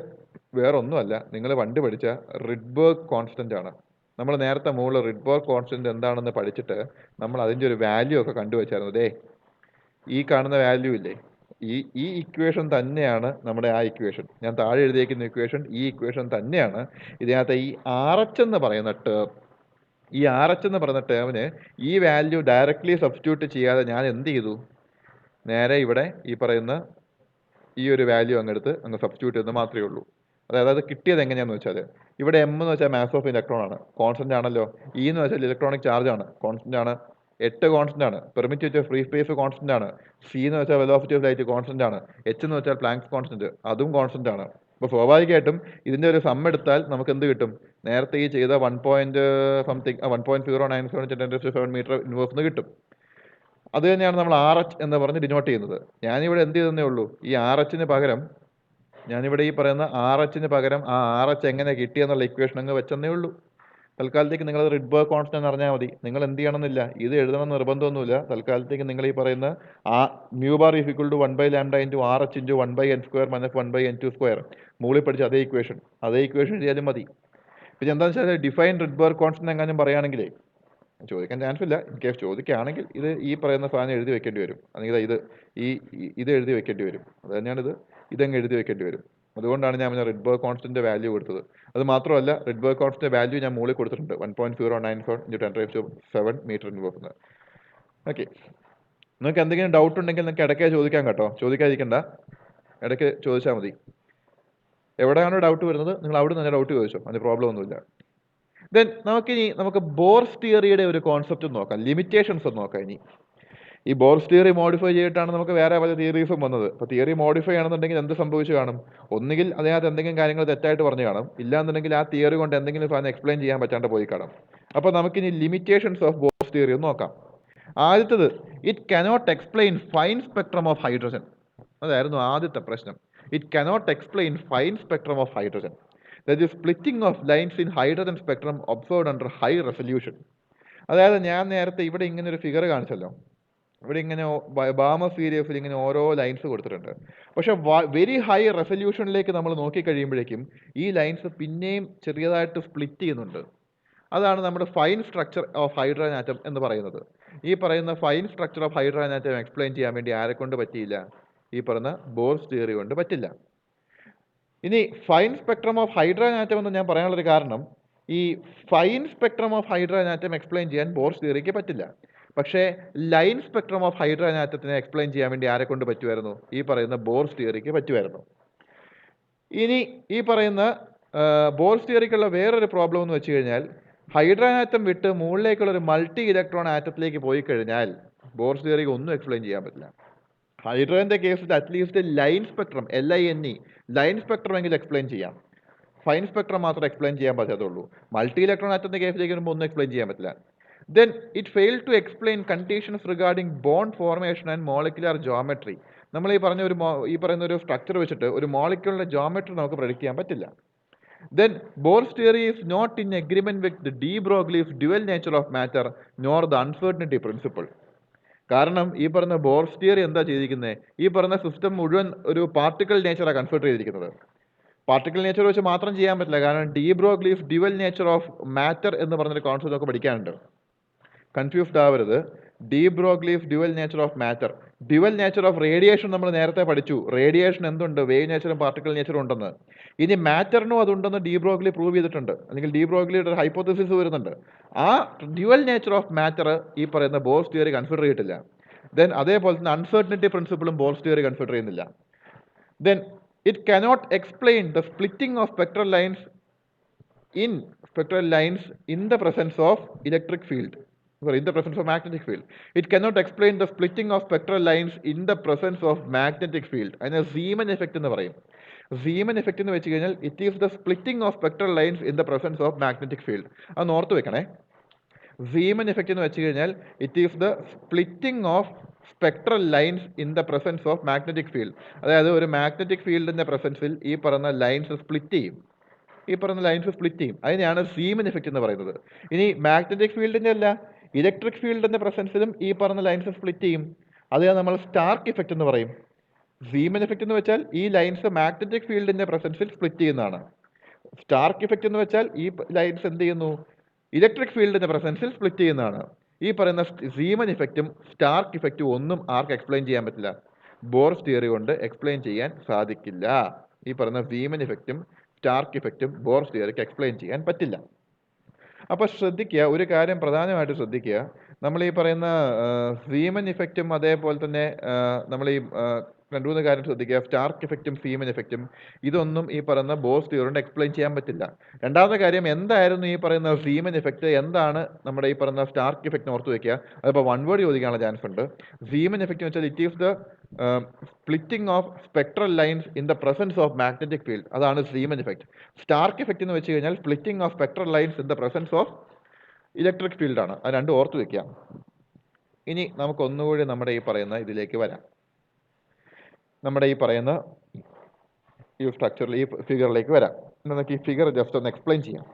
വേറൊന്നുമല്ല, നിങ്ങൾ പണ്ട് പഠിച്ച റിഡ്ബർഗ് കോൺസ്റ്റന്റ് ആണ്. നമ്മൾ നേരത്തെ മുകളിൽ റിഡ്ബർഗ് കോൺസ്റ്റന്റ് എന്താണെന്ന് പഠിച്ചിട്ട് നമ്മൾ അതിൻ്റെ ഒരു വാല്യൂ ഒക്കെ കണ്ടുവച്ചായിരുന്നു. ദേ ഈ കാണുന്ന വാല്യൂ ഇല്ലേ, ഈ ഇക്വേഷൻ തന്നെയാണ് നമ്മുടെ ആ ഇക്വേഷൻ. ഞാൻ താഴെ എഴുതിയിരിക്കുന്ന ഇക്വേഷൻ ഈ ഇക്വേഷൻ തന്നെയാണ്. ഇതിനകത്ത് ഈ ആർ എച്ച് എന്ന് പറയുന്ന ടേം, ഈ ആർ എച്ച് എന്ന് പറയുന്ന ടേമിന് ഈ വാല്യൂ ഡയറക്റ്റ്ലി സബ്സ്റ്റിറ്റ്യൂട്ട് ചെയ്യാതെ ഞാൻ എന്ത് ചെയ്തു, നേരെ ഇവിടെ ഈ പറയുന്ന ഈ ഒരു വാല്യൂ അങ്ങെടുത്ത് അങ്ങ് സബ്സ്റ്റിറ്റ്യൂട്ട് ചെയ്യുന്നത് മാത്രമേ ഉള്ളൂ. അതായത് അത് കിട്ടിയത് എങ്ങനെയാണെന്ന് വെച്ചാൽ, ഇവിടെ എം എന്ന് വെച്ചാൽ മാസ് ഓഫ് ഇലക്ട്രോൺ ആണ്, കോൺസ്റ്റന്റ് ആണല്ലോ. ഇ എന്ന് വെച്ചാൽ ഇലക്ട്രോണിക് ചാർജ് ആണ്, കോൺസ്റ്റന്റ് ആണ്. 8 കോൺസ്റ്റന്റ് ആണ്. Permittivity of free space constant ആണ്. സി എന്ന് വെച്ചാൽ വെലോസിറ്റി ഓഫ് ലൈറ്റ് കോൺസ്റ്റന്റ് ആണ്. എച്ച് എന്ന് വെച്ചാൽ പ്ലാങ്ക്സ് കോൺസ്റ്റന്റ്, അതും കോൺസ്റ്റന്റ് ആണ്. അപ്പോൾ സ്വാഭാവികമായിട്ടും ഇതിൻ്റെ ഒരു സം എടുത്താൽ നമുക്ക് എന്ത് കിട്ടും? നേരത്തെ ഈ ചെയ്ത 1.097 മീറ്റർ ഇൻവേഴ്സ് എന്ന് കിട്ടും. അത് തന്നെയാണ് നമ്മൾ ആർ എച്ച് എന്ന് പറഞ്ഞ് ഡിനോട്ട് ചെയ്യുന്നത്. ഞാനിവിടെ എന്ത് ചെയ്തേ ഉള്ളൂ, ഈ ആർ എച്ചിന് പകരം ഞാനിവിടെ ഈ പറയുന്ന ആർ എച്ചിന് പകരം ആ ആർ എച്ച് എങ്ങനെ കിട്ടിയെന്നുള്ള ഇക്വേഷൻ അങ്ങ് വെച്ചെന്നേ ഉള്ളൂ. തൽക്കാലത്തേക്ക് നിങ്ങൾ റിഡ്ബർഗ് കോൺസ്റ്റന്റ് എന്ന് അറിഞ്ഞാൽ മതി. നിങ്ങൾ എന്ത് ചെയ്യണമെന്നില്ല, ഇത് എഴുതണം നിർബന്ധമൊന്നുമില്ല. തൽക്കാലത്തേക്ക് നിങ്ങൾ ഈ പറയുന്ന ആ mu bar is equal to 1 by lambda into R H into 1 by n square minus 1 by n2 square, മുകളിൽ പഠിച്ച അതേ ഇക്വേഷൻ എഴുതിയാലും മതി. പിന്നെ എന്താണെന്ന് വെച്ചാൽ ഡിഫൈൻ റിഡ്ബർഗ് കോൺസ്റ്റന്റ് എങ്ങാനും പറയുകയാണെങ്കിലേ ചോദിക്കാൻ ചാൻസ് ഇല്ല. ഇൻ കേസ് ചോദിക്കുകയാണെങ്കിൽ ഇത് ഈ പറയുന്ന സാധനം എഴുതി വെക്കേണ്ടി വരും. അല്ലെങ്കിൽ ഇത് എഴുതി വെക്കേണ്ടി വരും. അത് തന്നെയാണിത്, ഇതങ്ങ് എഴുതി വെക്കേണ്ടി വരും. അതുകൊണ്ടാണ് ഞാൻ റിഡ്ബർഗ് കോൺസ്റ്റന്റ് വാല്യൂ കൊടുത്തത്. അത് മാത്രമല്ല, റിഡ്ബർഗ് കോൺസ്റ്റന്റ് വാല്യൂ ഞാൻ മുകളിൽ കൊടുത്തിട്ടുണ്ട് 1.094 × 10⁷ മീറ്റർ ഇൻവേഴ്സ്. ഓക്കെ, നിങ്ങൾക്ക് എന്തെങ്കിലും ഡൗട്ട് ഉണ്ടെങ്കിൽ നിങ്ങൾക്ക് ഇടയ്ക്ക് ചോദിക്കാം കേട്ടോ, ചോദിക്കാതിരിക്കണ്ട, ഇടയ്ക്ക് ചോദിച്ചാൽ മതി. എവിടെയാണോ ഡൗട്ട് വരുന്നത് നിങ്ങൾ അവിടെ നിന്ന് ഡൗട്ട് ചോദിച്ചോ, അതിന് പ്രോബ്ലം ഒന്നുമില്ല. ദെൻ നമുക്ക് ബോർസ് തിയറിയുടെ ഒരു കോൺസെപ്റ്റ് നോക്കാം, ലിമിറ്റേഷൻസ് ഒന്ന് നോക്കാം. ഇനി ഈ ബോർസ് തിയറി മോഡിഫൈ ചെയ്തിട്ടാണ് നമുക്ക് വേറെ പല തിയറീസും വന്നത്. അപ്പോൾ തിയറി മോഡിഫൈ ആണെന്നുണ്ടെങ്കിൽ എന്ത് സംഭവിച്ചു കാണും? ഒന്നുകിൽ അതിനകത്ത് എന്തെങ്കിലും കാര്യങ്ങൾ തെറ്റായിട്ട് പറഞ്ഞു കാണും, ഇല്ലാന്നുണ്ടെങ്കിൽ ആ തിയറി കൊണ്ട് എന്തെങ്കിലും സാധനം എക്സ്പ്ലെയിൻ ചെയ്യാൻ പറ്റാണ്ട് പോയി കാണും. അപ്പോൾ നമുക്കിനി ലിമിറ്റേഷൻസ് ഓഫ് ബോർസ് തിയറി ഒന്ന് നോക്കാം. ആദ്യത്തത്, it cannot explain fine spectrum of hydrogen. അതായിരുന്നു ആദ്യത്തെ പ്രശ്നം. It cannot explain fine spectrum of hydrogen. That is splitting of lines in hydrogen spectrum observed under high resolution. അതായത് ഞാൻ നേരത്തെ ഇവിടെ ഇങ്ങനെ ഒരു ഫിഗർ കാണിച്ചല്ലോ, ഇവിടെ ഇങ്ങനെ ബാമ സീരീസിൽ ഇങ്ങനെ ഓരോ ലൈൻസ് കൊടുത്തിട്ടുണ്ട്. പക്ഷെ വെരി ഹൈ റെസൊല്യൂഷനിലേക്ക് നമ്മൾ നോക്കിക്കഴിയുമ്പോഴേക്കും ഈ ലൈൻസ് പിന്നെയും ചെറിയതായിട്ട് സ്പ്ലിറ്റ് ചെയ്യുന്നുണ്ട്. അതാണ് നമ്മുടെ fine structure of hydrogen atom എന്ന് പറയുന്നത്. ഈ പറയുന്ന fine structure of hydrogen atom explain ചെയ്യാൻ വേണ്ടി ആരെ കൊണ്ട് പറ്റിയില്ല? ഈ പറയുന്ന ബോർസ് തിയറി കൊണ്ട് പറ്റില്ല. ഇനി fine spectrum of hydrogen atom എന്ന് ഞാൻ പറയാനുള്ളൊരു കാരണം, ഈ fine spectrum of hydrogen atom explain ചെയ്യാൻ ബോർസ് തിയറിക്ക് പറ്റില്ല. പക്ഷേ ലൈൻ സ്പെക്ട്രം ഓഫ് ഹൈഡ്രജൻ ആറ്റത്തിനെ എക്സ്പ്ലെയിൻ ചെയ്യാൻ വേണ്ടി ആരെ കൊണ്ട് പറ്റുമായിരുന്നു? ഈ പറയുന്ന ബോർസ് തിയറിക്ക് പറ്റുമായിരുന്നു. ഇനി ഈ പറയുന്ന ബോർസ് തിയറിക്കുള്ള വേറൊരു പ്രോബ്ലം എന്ന് വെച്ച് കഴിഞ്ഞാൽ, ഹൈഡ്രജൻ ആറ്റം വിട്ട് മുകളിലേക്കുള്ള ഒരു മൾട്ടി ഇലക്ട്രോൺ ആറ്റത്തിലേക്ക് പോയി കഴിഞ്ഞാൽ ബോർസ് തിയറിക്ക് ഒന്നും എക്സ്പ്ലെയിൻ ചെയ്യാൻ പറ്റില്ല. ഹൈഡ്രജന്റെ കേസിൽ at least line spectrum, LINE, line spectrum എങ്കിലും എക്സ്പ്ലെയിൻ ചെയ്യാം. ഫൈൻ സ്പെക്ട്രം മാത്രം എക്സ്പ്ലെയിൻ ചെയ്യാൻ പറ്റാത്തുള്ളൂ. മൾട്ടി ഇലക്ട്രോൺ ആറ്റത്തിന്റെ കേസിലേക്ക് വരുമ്പോൾ ഒന്നും എക്സ്പ്ലെയിൻ ചെയ്യാൻ പറ്റില്ല. Then it failed to explain conditions regarding bond formation and molecular geometry. നമ്മൾ ഈ പറയുന്ന ഒരു സ്ട്രക്ചർ വെച്ചിട്ട് ഒരു മോളിക്യൂളിന്റെ ജോമെട്രി നമുക്ക് പ്രഡിക്റ്റ് ചെയ്യാൻ പറ്റില്ല. Then Bohr's theory is not in agreement with the de Broglie's dual nature of matter nor the uncertainty principle. കാരണം ഈ പറഞ്ഞ ബോർസ് തിയറി എന്താ ചെയ്തിരിക്കുന്നത്? ഈ പറഞ്ഞ സിസ്റ്റം മുഴുവൻ ഒരു പാർട്ടിക്കൽ നേച്ചറാണ് കൺസിഡർ ചെയ്തിരിക്കുന്നത്. പാർട്ടിക്കൽ നേച്ചർ വെച്ച് മാത്രം ചെയ്യാൻ പറ്റില്ല, കാരണം de Broglie's dual nature of matter എന്ന് പറഞ്ഞൊരു കോൺസെപ്റ്റ് നമുക്ക് പഠിക്കാനുണ്ട്. കൺഫ്യൂസ്ഡ് ആവരുത്. De Broglie's dual nature of matter, dual nature of radiation നമ്മൾ നേരത്തെ പഠിച്ചു. റേഡിയേഷൻ എന്തുണ്ട്? വേവ് നേച്ചറും പാർട്ടിക്കൽ നേച്ചറും ഉണ്ടെന്ന്. ഇനി മാറ്ററിനും അതുണ്ടെന്ന് ഡി ബ്രോഗ്ലി പ്രൂവ് ചെയ്തിട്ടുണ്ട്, അല്ലെങ്കിൽ ഡി ബ്രോഗ്ലിയുടെ ഒരു ഹൈപ്പോത്തസിസ് വരുന്നുണ്ട്. ആ ഡ്യുവൽ നേച്ചർ ഓഫ് മാറ്റർ ഈ പറയുന്ന ബോർസ് തിയറി കൺസിഡർ ചെയ്തിട്ടില്ല. ദെൻ അതേപോലെ തന്നെ അൺസർട്ടനിറ്റി പ്രിൻസിപ്പിളും ബോർസ് തിയറി കൺസിഡർ ചെയ്യുന്നില്ല. Then it cannot explain the splitting of spectral lines in the presence of electric field. In the presence of magnetic field. It cannot explain the splitting of spectral lines in the presence of magnetic field. അതിനെ Zeeman effect എന്ന് പറയും. Zeeman effect എന്ന് വെച്ച് കഴിഞ്ഞാൽ it is the splitting of spectral lines in the presence of magnetic field. അത് ഓർത്ത് വെക്കണേ. Zeeman effect എന്ന് വെച്ച് കഴിഞ്ഞാൽ it is the splitting of spectral lines in the presence of magnetic field. അതായത് ഒരു മാഗ്നറ്റിക് ഫീൽഡിന്റെ പ്രസൻസിൽ ഈ പറയുന്ന ലൈൻസ് സ്പ്ലിറ്റ് ചെയ്യും. അതിനെയാണ് സീമൻ എഫക്റ്റ് എന്ന് പറയുന്നത്. ഇനി മാഗ്നറ്റിക് ഫീൽഡിന്റെ അല്ല, ഇലക്ട്രിക് ഫീൽഡിന്റെ പ്രസൻസിലും ഈ പറഞ്ഞ ലൈൻസ് സ്പ്ലിറ്റ് ചെയ്യും. അത് നമ്മൾ സ്റ്റാർക്ക് ഇഫക്റ്റ് എന്ന് പറയും. സീമൻ എഫക്റ്റ് എന്ന് വെച്ചാൽ ഈ ലൈൻസ് മാഗ്നറ്റിക് ഫീൽഡിന്റെ പ്രസൻസിൽ സ്പ്ലിറ്റ് ചെയ്യുന്നതാണ്. സ്റ്റാർക്ക് ഇഫക്റ്റ് എന്ന് വെച്ചാൽ ഈ ലൈൻസ് എന്ത് ചെയ്യുന്നു? ഇലക്ട്രിക് ഫീൽഡിന്റെ പ്രസൻസിൽ സ്പ്ലിറ്റ് ചെയ്യുന്നതാണ്. ഈ പറയുന്ന സീമൻ ഇഫക്റ്റും സ്റ്റാർക്ക് ഇഫക്റ്റും ഒന്നും ആർക്ക് എക്സ്പ്ലെയിൻ ചെയ്യാൻ പറ്റില്ല? ബോർസ് തിയറി കൊണ്ട് എക്സ്പ്ലെയിൻ ചെയ്യാൻ സാധിക്കില്ല. ഈ പറയുന്ന സീമൻ ഇഫക്റ്റും സ്റ്റാർക്ക് ഇഫക്റ്റും ബോർസ് തിയറിക്ക് എക്സ്പ്ലെയിൻ ചെയ്യാൻ പറ്റില്ല. അപ്പോൾ ശ്രദ്ധിക്കുക, ഒരു കാര്യം പ്രധാനമായിട്ട് ശ്രദ്ധിക്കുക. നമ്മൾ ഈ പറയുന്ന സീമൻ ഇഫക്റ്റും അതേപോലെ തന്നെ നമ്മൾ ഈ രണ്ട് മൂന്ന് കാര്യം ശ്രദ്ധിക്കുക. സ്റ്റാർക്ക് ഇഫക്റ്റും സീമൻ ഇഫക്റ്റും ഇതൊന്നും ഈ പറയുന്ന ബോർസ് തിയറി കൊണ്ട് എക്സ്പ്ലെയിൻ ചെയ്യാൻ പറ്റില്ല. രണ്ടാമത്തെ കാര്യം, എന്തായിരുന്നു ഈ പറയുന്ന സീമൻ ഇഫക്റ്റ്, എന്താണ് നമ്മുടെ ഈ പറയുന്ന സ്റ്റാർക്ക് ഇഫക്റ്റ് ഓർത്ത് വയ്ക്കുക. അതിപ്പോൾ വൺ വേർഡ് ചോദിക്കാനുള്ള ചാൻസ് ഉണ്ട്. സീമൻ ഇഫക്റ്റ് എന്ന് വെച്ചാൽ it is the splitting of spectral lines in the presence of magnetic field. അതാണ് സീമൻ ഇഫക്റ്റ്. സ്റ്റാർക്ക് ഇഫക്റ്റ് എന്ന് വെച്ച് കഴിഞ്ഞാൽ splitting of spectral lines in the presence of electric ഫീൽഡാണ്. അത് രണ്ടും ഓർത്ത് വയ്ക്കുക. ഇനി നമുക്കൊന്നുകൂടി നമ്മുടെ ഈ പറയുന്ന ഇതിലേക്ക് വരാം. നമ്മുടെ ഈ പറയുന്ന ഈ സ്ട്രക്ചറിൽ ഈ ഫിഗറിലേക്ക് വരാം. നമുക്ക് ഈ ഫിഗർ ജസ്റ്റ് ഒന്ന് എക്സ്പ്ലെയിൻ ചെയ്യാം.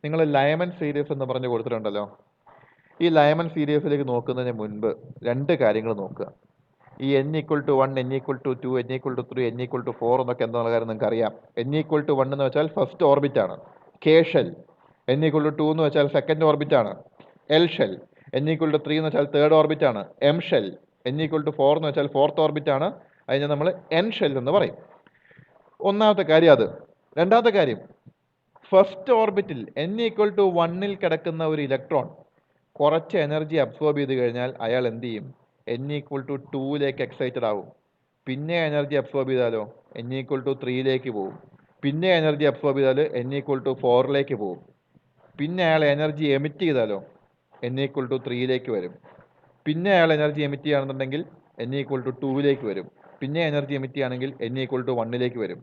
നിങ്ങൾ ലയമൻ സീരീസ് എന്ന് പറഞ്ഞ് കൊടുത്തിട്ടുണ്ടല്ലോ. ഈ ലയമൻ സീരീസിലേക്ക് നോക്കുന്നതിന് മുൻപ് രണ്ട് കാര്യങ്ങൾ നോക്കുക. ഈ n=1, n=2, n=3, n=4 എന്നൊക്കെ എന്നുള്ള കാര്യം നിങ്ങൾക്ക് അറിയാം. n=1 എന്ന് വെച്ചാൽ ഫസ്റ്റ് ഓർബിറ്റ് ആണ്, K ഷെൽ. n=2 എന്ന് വെച്ചാൽ സെക്കൻഡ് ഓർബിറ്റ് ആണ്, L ഷെൽ. n=3 എന്ന് വെച്ചാൽ തേർഡ് ഓർബിറ്റ് ആണ്, M ഷെൽ. n=4 എന്ന് വെച്ചാൽ ഫോർത്ത് ഓർബിറ്റ് ആണ്, അതിനെ നമ്മൾ N ഷെൽ എന്ന് പറയും. ഒന്നാമത്തെ കാര്യം അത്. രണ്ടാമത്തെ കാര്യം, ഫസ്റ്റ് ഓർബിറ്റിൽ n ഈക്വൽ ടു 1-ൽ കിടക്കുന്ന ഒരു ഇലക്ട്രോൺ കുറച്ച് എനർജി അബ്സോർബ് ചെയ്ത് കഴിഞ്ഞാൽ അയാൾ എന്ത് ചെയ്യും? n ഈക്വൽ ടു 2-ലേക്ക് എക്സൈറ്റഡ് ആവും. പിന്നെ എനർജി അബ്സോർബ് ചെയ്താലോ n ഈക്വൽ ടു 3-ലേക്ക് പോകും. പിന്നെ എനർജി അബ്സോർബ് ചെയ്താൽ n ഈക്വൽ ടു 4-ലേക്ക് പോകും. പിന്നെ അയാൾ എനർജി എമിറ്റ് ചെയ്താലോ n ഈക്വൽ ടു 3-ലേക്ക് വരും. പിന്നെ അയാൾ എനർജി എമിറ്റ് ചെയ്യുകയാണെന്നുണ്ടെങ്കിൽ n ഈക്വൽ ടു 2-ലേക്ക് വരും. പിന്നെ എനർജി എമിറ്റ് ചെയ്യുകയാണെങ്കിൽ n ഈക്വൽ ടു 1-ലേക്ക് വരും.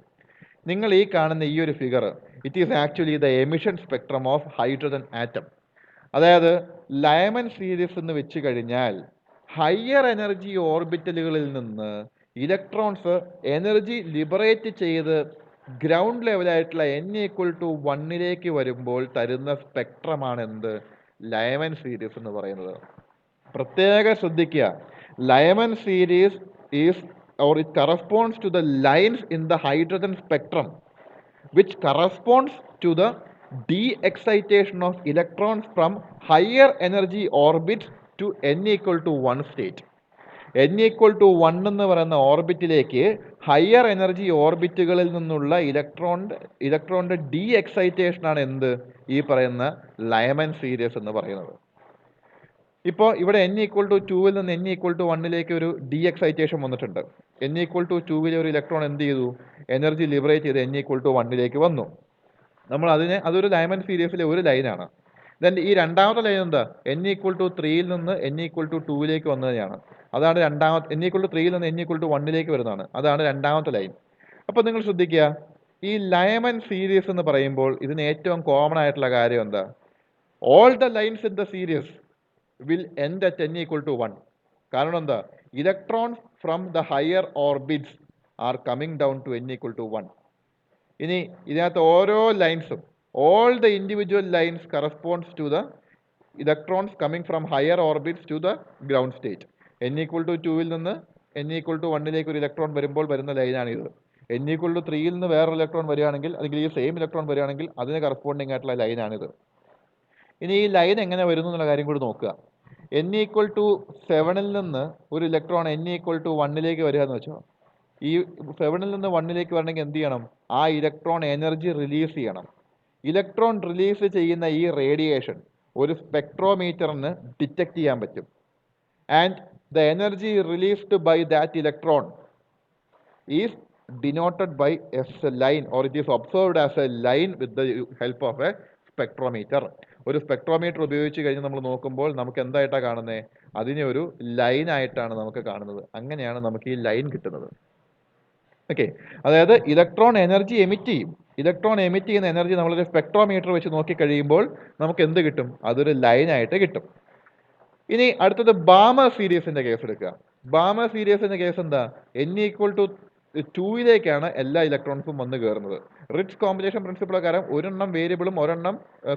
നിങ്ങൾ ഈ കാണുന്ന ഈ ഒരു figure, it is actually the emission spectrum of hydrogen atom. അതായത് ലയമൻ സീരീസ് എന്ന് വെച്ച് കഴിഞ്ഞാൽ ഹയർ എനർജി ഓർബിറ്റലുകളിൽ നിന്ന് ഇലക്ട്രോൺസ് എനർജി ലിബറേറ്റ് ചെയ്ത് ഗ്രൗണ്ട് ലെവലായിട്ടുള്ള n ഈക്വൽ ടു 1-ലേക്ക് വരുമ്പോൾ തരുന്ന സ്പെക്ട്രമാണ് എന്ത്? ലയമൻ സീരീസ് എന്ന് പറയുന്നത്. പ്രത്യേകം ശ്രദ്ധിക്കുക, Lyman series is or it corresponds to the lines in the hydrogen spectrum which corresponds to the de-excitation of electrons from higher energy orbits to n equal to 1 state. n equal to 1 എന്ന് പറയുന്ന ഓർബിറ്റിലേക്ക് higher energy ഓർബിറ്റുകളിൽ നിന്നുള്ള ഇലക്ട്രോണിന്റെ D excitation ആണ് എന്ത്? ഈ പറയുന്ന ലയമൻ series എന്ന് പറയുന്നത്. ഇപ്പോൾ ഇവിടെ n ഈക്വൽ ടു 2-ൽ നിന്ന് n ഈക്വൽ ടു 1-ലേക്ക് ഒരു ഡി എക്സൈറ്റേഷൻ വന്നിട്ടുണ്ട്. n ഈക്വൽ ടു 2-ലെ ഒരു ഇലക്ട്രോൺ എന്ത് ചെയ്തു? എനർജി ലിബറേറ്റ് ചെയ്ത് n ഈക്വൽ ടു 1-ലേക്ക് വന്നു. നമ്മൾ അതൊരു ലയമൻ സീരീസിലെ ഒരു ലൈനാണ്. ദെൻ ഈ രണ്ടാമത്തെ ലൈൻ എന്താ? n ഈക്വൽ ടു 3-ൽ നിന്ന് n ഈക്വൽ ടു 2-ലേക്ക് വന്നതാണ്. അതാണ് രണ്ടാമത്തെ. n ഈക്വൽ ടു 3-ൽ നിന്ന് n ഈക്വൽ ടു 1-ലേക്ക് വരുന്നതാണ്. അതാണ് രണ്ടാമത്തെ ലൈൻ. അപ്പോൾ നിങ്ങൾ ശ്രദ്ധിക്കുക, ഈ ലയമൻ സീരീസ് എന്ന് പറയുമ്പോൾ ഇതിന് ഏറ്റവും കോമൺ ആയിട്ടുള്ള കാര്യം എന്താ? All the lines in the series will end at n equal to 1. കാരണം എന്താ? Electrons from the higher orbits are coming down to n equal to 1. ഇനി ഇതിനകത്ത് ഓരോ ലൈൻസും, all the individual lines corresponds to the electrons coming from higher orbits to the ground state. n equal to 2-ൽ നിന്ന് n equal to 1-ലേക്ക് ഒരു electron വരുമ്പോൾ വരുന്ന ലൈനാണിത്. n ഈക്വൽ ടു 3-ൽ നിന്ന് വേറൊരു ഇലക്ട്രോൺ വരികയാണെങ്കിൽ, അല്ലെങ്കിൽ ഈ സെയിം ഇലക്ട്രോൺ വരികയാണെങ്കിൽ അതിന് കറസ്പോണ്ടിങ് ആയിട്ടുള്ള ലൈനാണിത്. ഇനി ഈ ലൈൻ എങ്ങനെ വരുന്നു എന്നുള്ള കാര്യം കൂടി നോക്കുക. n ഈക്വൽ ടു 7-ൽ നിന്ന് ഒരു ഇലക്ട്രോൺ n ഈക്വൽ ടു 1-ലേക്ക് വരിക എന്ന് വെച്ചോ. ഈ 7-ൽ നിന്ന് 1-ലേക്ക് വരണമെങ്കിൽ എന്ത് ചെയ്യണം? ആ ഇലക്ട്രോൺ എനർജി റിലീസ് ചെയ്യണം. ഇലക്ട്രോൺ റിലീസ് ചെയ്യുന്ന ഈ റേഡിയേഷൻ ഒരു സ്പെക്ട്രോമീറ്ററിന് ഡിറ്റക്ട് ചെയ്യാൻ പറ്റും. And the energy released by that electron is denoted by a line, or it is observed as a line with the help of a spectrometer. ഒരു spectrometer ഉപയോഗിച്ച് കഴിഞ്ഞ് നമ്മൾ നോക്കുമ്പോൾ നമുക്ക് എന്തായിട്ടാണ് കാണുന്നത്? അതിനെ ഒരു ലൈൻ ആയിട്ടാണ് നമുക്ക് കാണുന്നത്. അങ്ങനെയാണ് നമുക്ക് ഈ ലൈൻ കിട്ടുന്നത്. ഓക്കെ, അതായത് ഇലക്ട്രോൺ എനർജി എമിറ്റ് ചെയ്യും. ഇലക്ട്രോൺ എമിറ്റ് ചെയ്യുന്ന എനർജി നമ്മളൊരു സ്പെക്ട്രോമീറ്റർ വെച്ച് നോക്കി കഴിയുമ്പോൾ നമുക്ക് എന്ത് കിട്ടും? അതൊരു ലൈനായിട്ട് കിട്ടും. ഇനി അടുത്തത് ബാമർ സീരീസിന്റെ കേസ് എടുക്കുക. ബാമർ സീരീസിന്റെ കേസ് എന്താ? n ഈക്വൽ ടു 2-ലേക്കാണ് എല്ലാ ഇലക്ട്രോൺസും വന്ന് കയറുന്നത്. റിറ്റ്സ് കോമ്പിനേഷൻ പ്രിൻസിപ്പിൾ പ്രകാരം ഒരെണ്ണം വേരിയബിളും ഒരെണ്ണം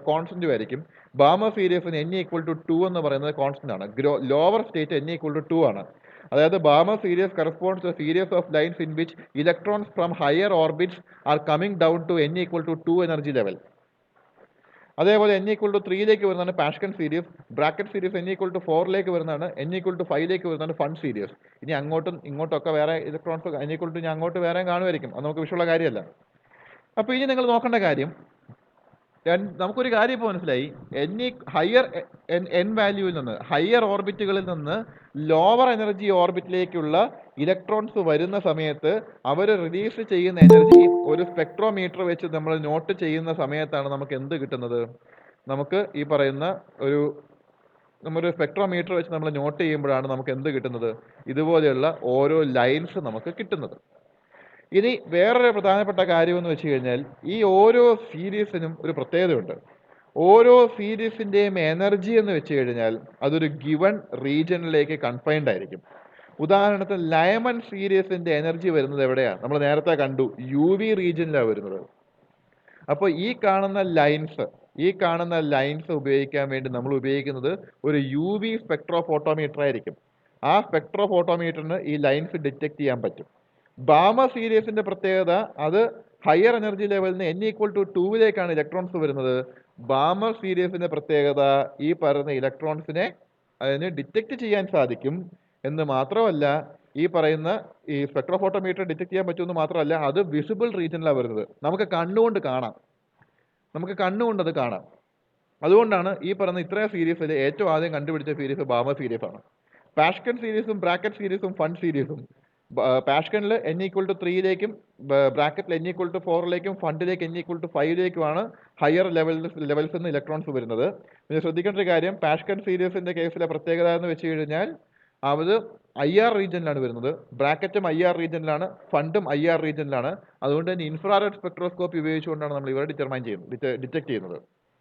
കോൺസ്റ്റന്റും ആയിരിക്കും. ബാമർ സീരീസിന് n ഈക്വൽ ടു 2 എന്ന് പറയുന്നത് കോൺസ്റ്റന്റ് ആണ്. Lower state n equal to 2 ആണ്. അതായത് Balmer series corresponds to series of lines in which electrons from higher orbits are coming down to n equal to 2 energy level. അതേപോലെ n equal to 3-ലേക്ക് വരുന്നതാണ് Paschen series. Brackett series n equal to 4-ലേക്ക് വരുന്നതാണ്. n equal to 5-ലേക്ക് വരുന്നതാണ് fun series. ഇനി അങ്ങോട്ടും ഇങ്ങോട്ടൊക്കെ വേറെ ഇലക്ട്രോൺസ് n ഈക്വൽ ടു അങ്ങോട്ട് വേറെ കാണുമായിരിക്കും. അത് നമുക്ക് വിഷയമുള്ള കാര്യമല്ല. അപ്പോൾ ഇനി നിങ്ങൾ നോക്കേണ്ട കാര്യം, നമുക്കൊരു കാര്യം ഇപ്പോൾ മനസ്സിലായി. ഹയർ n വാല്യൂവിൽ നിന്ന്, ഹയർ ഓർബിറ്റുകളിൽ നിന്ന് ലോവർ എനർജി ഓർബിറ്റിലേക്കുള്ള ഇലക്ട്രോൺസ് വരുന്ന സമയത്ത് അവർ റിലീസ് ചെയ്യുന്ന എനർജി ഒരു സ്പെക്ട്രോമീറ്റർ വെച്ച് നമ്മൾ നോട്ട് ചെയ്യുന്ന സമയത്താണ് നമുക്ക് എന്ത് കിട്ടുന്നത്? നമുക്ക് ഈ പറയുന്ന നമ്മളൊരു സ്പെക്ട്രോമീറ്റർ വെച്ച് നമ്മൾ നോട്ട് ചെയ്യുമ്പോഴാണ് നമുക്ക് എന്ത് കിട്ടുന്നത്? ഇതുപോലെയുള്ള ഓരോ ലൈൻസ് നമുക്ക് കിട്ടുന്നത്. ഇനി വേറൊരു പ്രധാനപ്പെട്ട കാര്യമെന്ന് വെച്ച് കഴിഞ്ഞാൽ, ഈ ഓരോ സീരീസിനും ഒരു പ്രത്യേകതയുണ്ട്. ഓരോ സീരീസിൻ്റെയും എനർജി എന്ന് വെച്ച് കഴിഞ്ഞാൽ അതൊരു ഗിവൺ റീജിയനിലേക്ക് കൺഫൈൻഡ് ആയിരിക്കും. ഉദാഹരണത്തിന് ലയമൻ സീരീസിൻ്റെ എനർജി വരുന്നത് എവിടെയാണ്? നമ്മൾ നേരത്തെ കണ്ടു, UV റീജിയനിലാണ് വരുന്നത്. അപ്പോൾ ഈ കാണുന്ന ലൈൻസ് ഉപയോഗിക്കാൻ വേണ്ടി നമ്മൾ ഉപയോഗിക്കുന്നത് ഒരു UV സ്പെക്ട്രോഫോട്ടോമീറ്റർ ആയിരിക്കും. ആ സ്പെക്ട്രോഫോട്ടോമീറ്ററിന് ഈ ലൈൻസ് ഡിറ്റക്ട് ചെയ്യാൻ പറ്റും. ബാമർ സീരീസിന്റെ പ്രത്യേകത, അത് ഹയർ എനർജി ലെവലിൽ നിന്ന് n ഈക്വൽ ടു 2-ലേക്കാണ് ഇലക്ട്രോൺസ് വരുന്നത്. ബാമർ സീരീസിന്റെ പ്രത്യേകത ഈ പറയുന്ന ഇലക്ട്രോൺസിനെ അതിന് ഡിറ്റക്ട് ചെയ്യാൻ സാധിക്കും എന്ന് മാത്രമല്ല, ഈ പറയുന്ന ഈ സ്പെക്ട്രോഫോട്ടോമീറ്റർ ഡിറ്റക്ട് ചെയ്യാൻ പറ്റുമെന്ന് മാത്രമല്ല, അത് വിസിബിൾ റീജിയനിലാണ് വരുന്നത്. നമുക്ക് കണ്ണുകൊണ്ട് കാണാം, നമുക്ക് കണ്ണുകൊണ്ട് അത് കാണാം. അതുകൊണ്ടാണ് ഈ പറയുന്ന ഇത്രയും സീരീസിൽ ഏറ്റവും ആദ്യം കണ്ടുപിടിച്ച സീരീസ് ബാമർ സീരീസ് ആണ്. പാഷ്കൻ സീരീസും ബ്രാക്കറ്റ് സീരീസും ഫണ്ട് സീരീസും, പാഷ്കനിൽ n ഈക്വൽ ടു 3ലേക്കും ബ്രാക്കറ്റിൽ n ഈക്വൽ ടു 4ലേക്കും ഫണ്ടിലേക്ക് n ഈക്വൽ ടു 5ലേക്കുമാണ് ഹയർ ലെവൽസ് നിന്ന് ഇലക്ട്രോൺസ് വരുന്നത്. പിന്നെ ശ്രദ്ധിക്കേണ്ട ഒരു കാര്യം, പാഷ്കൻ സീരീസിന്റെ കേസിലെ പ്രത്യേകത എന്ന് വെച്ച് കഴിഞ്ഞാൽ അത് IR റീജിയനിലാണ് വരുന്നത്. ബ്രാക്കറ്റും IR റീജിയനിലാണ്, ഫണ്ടും IR റീജിയനിലാണ്. അതുകൊണ്ട് തന്നെ ഇൻഫ്രാറെഡ് സ്പെക്ട്രോസ്കോപ്പി ഉപയോഗിച്ചുകൊണ്ടാണ് നമ്മൾ ഇവരെ ഡിറ്റക്ട് ചെയ്യുന്നത്.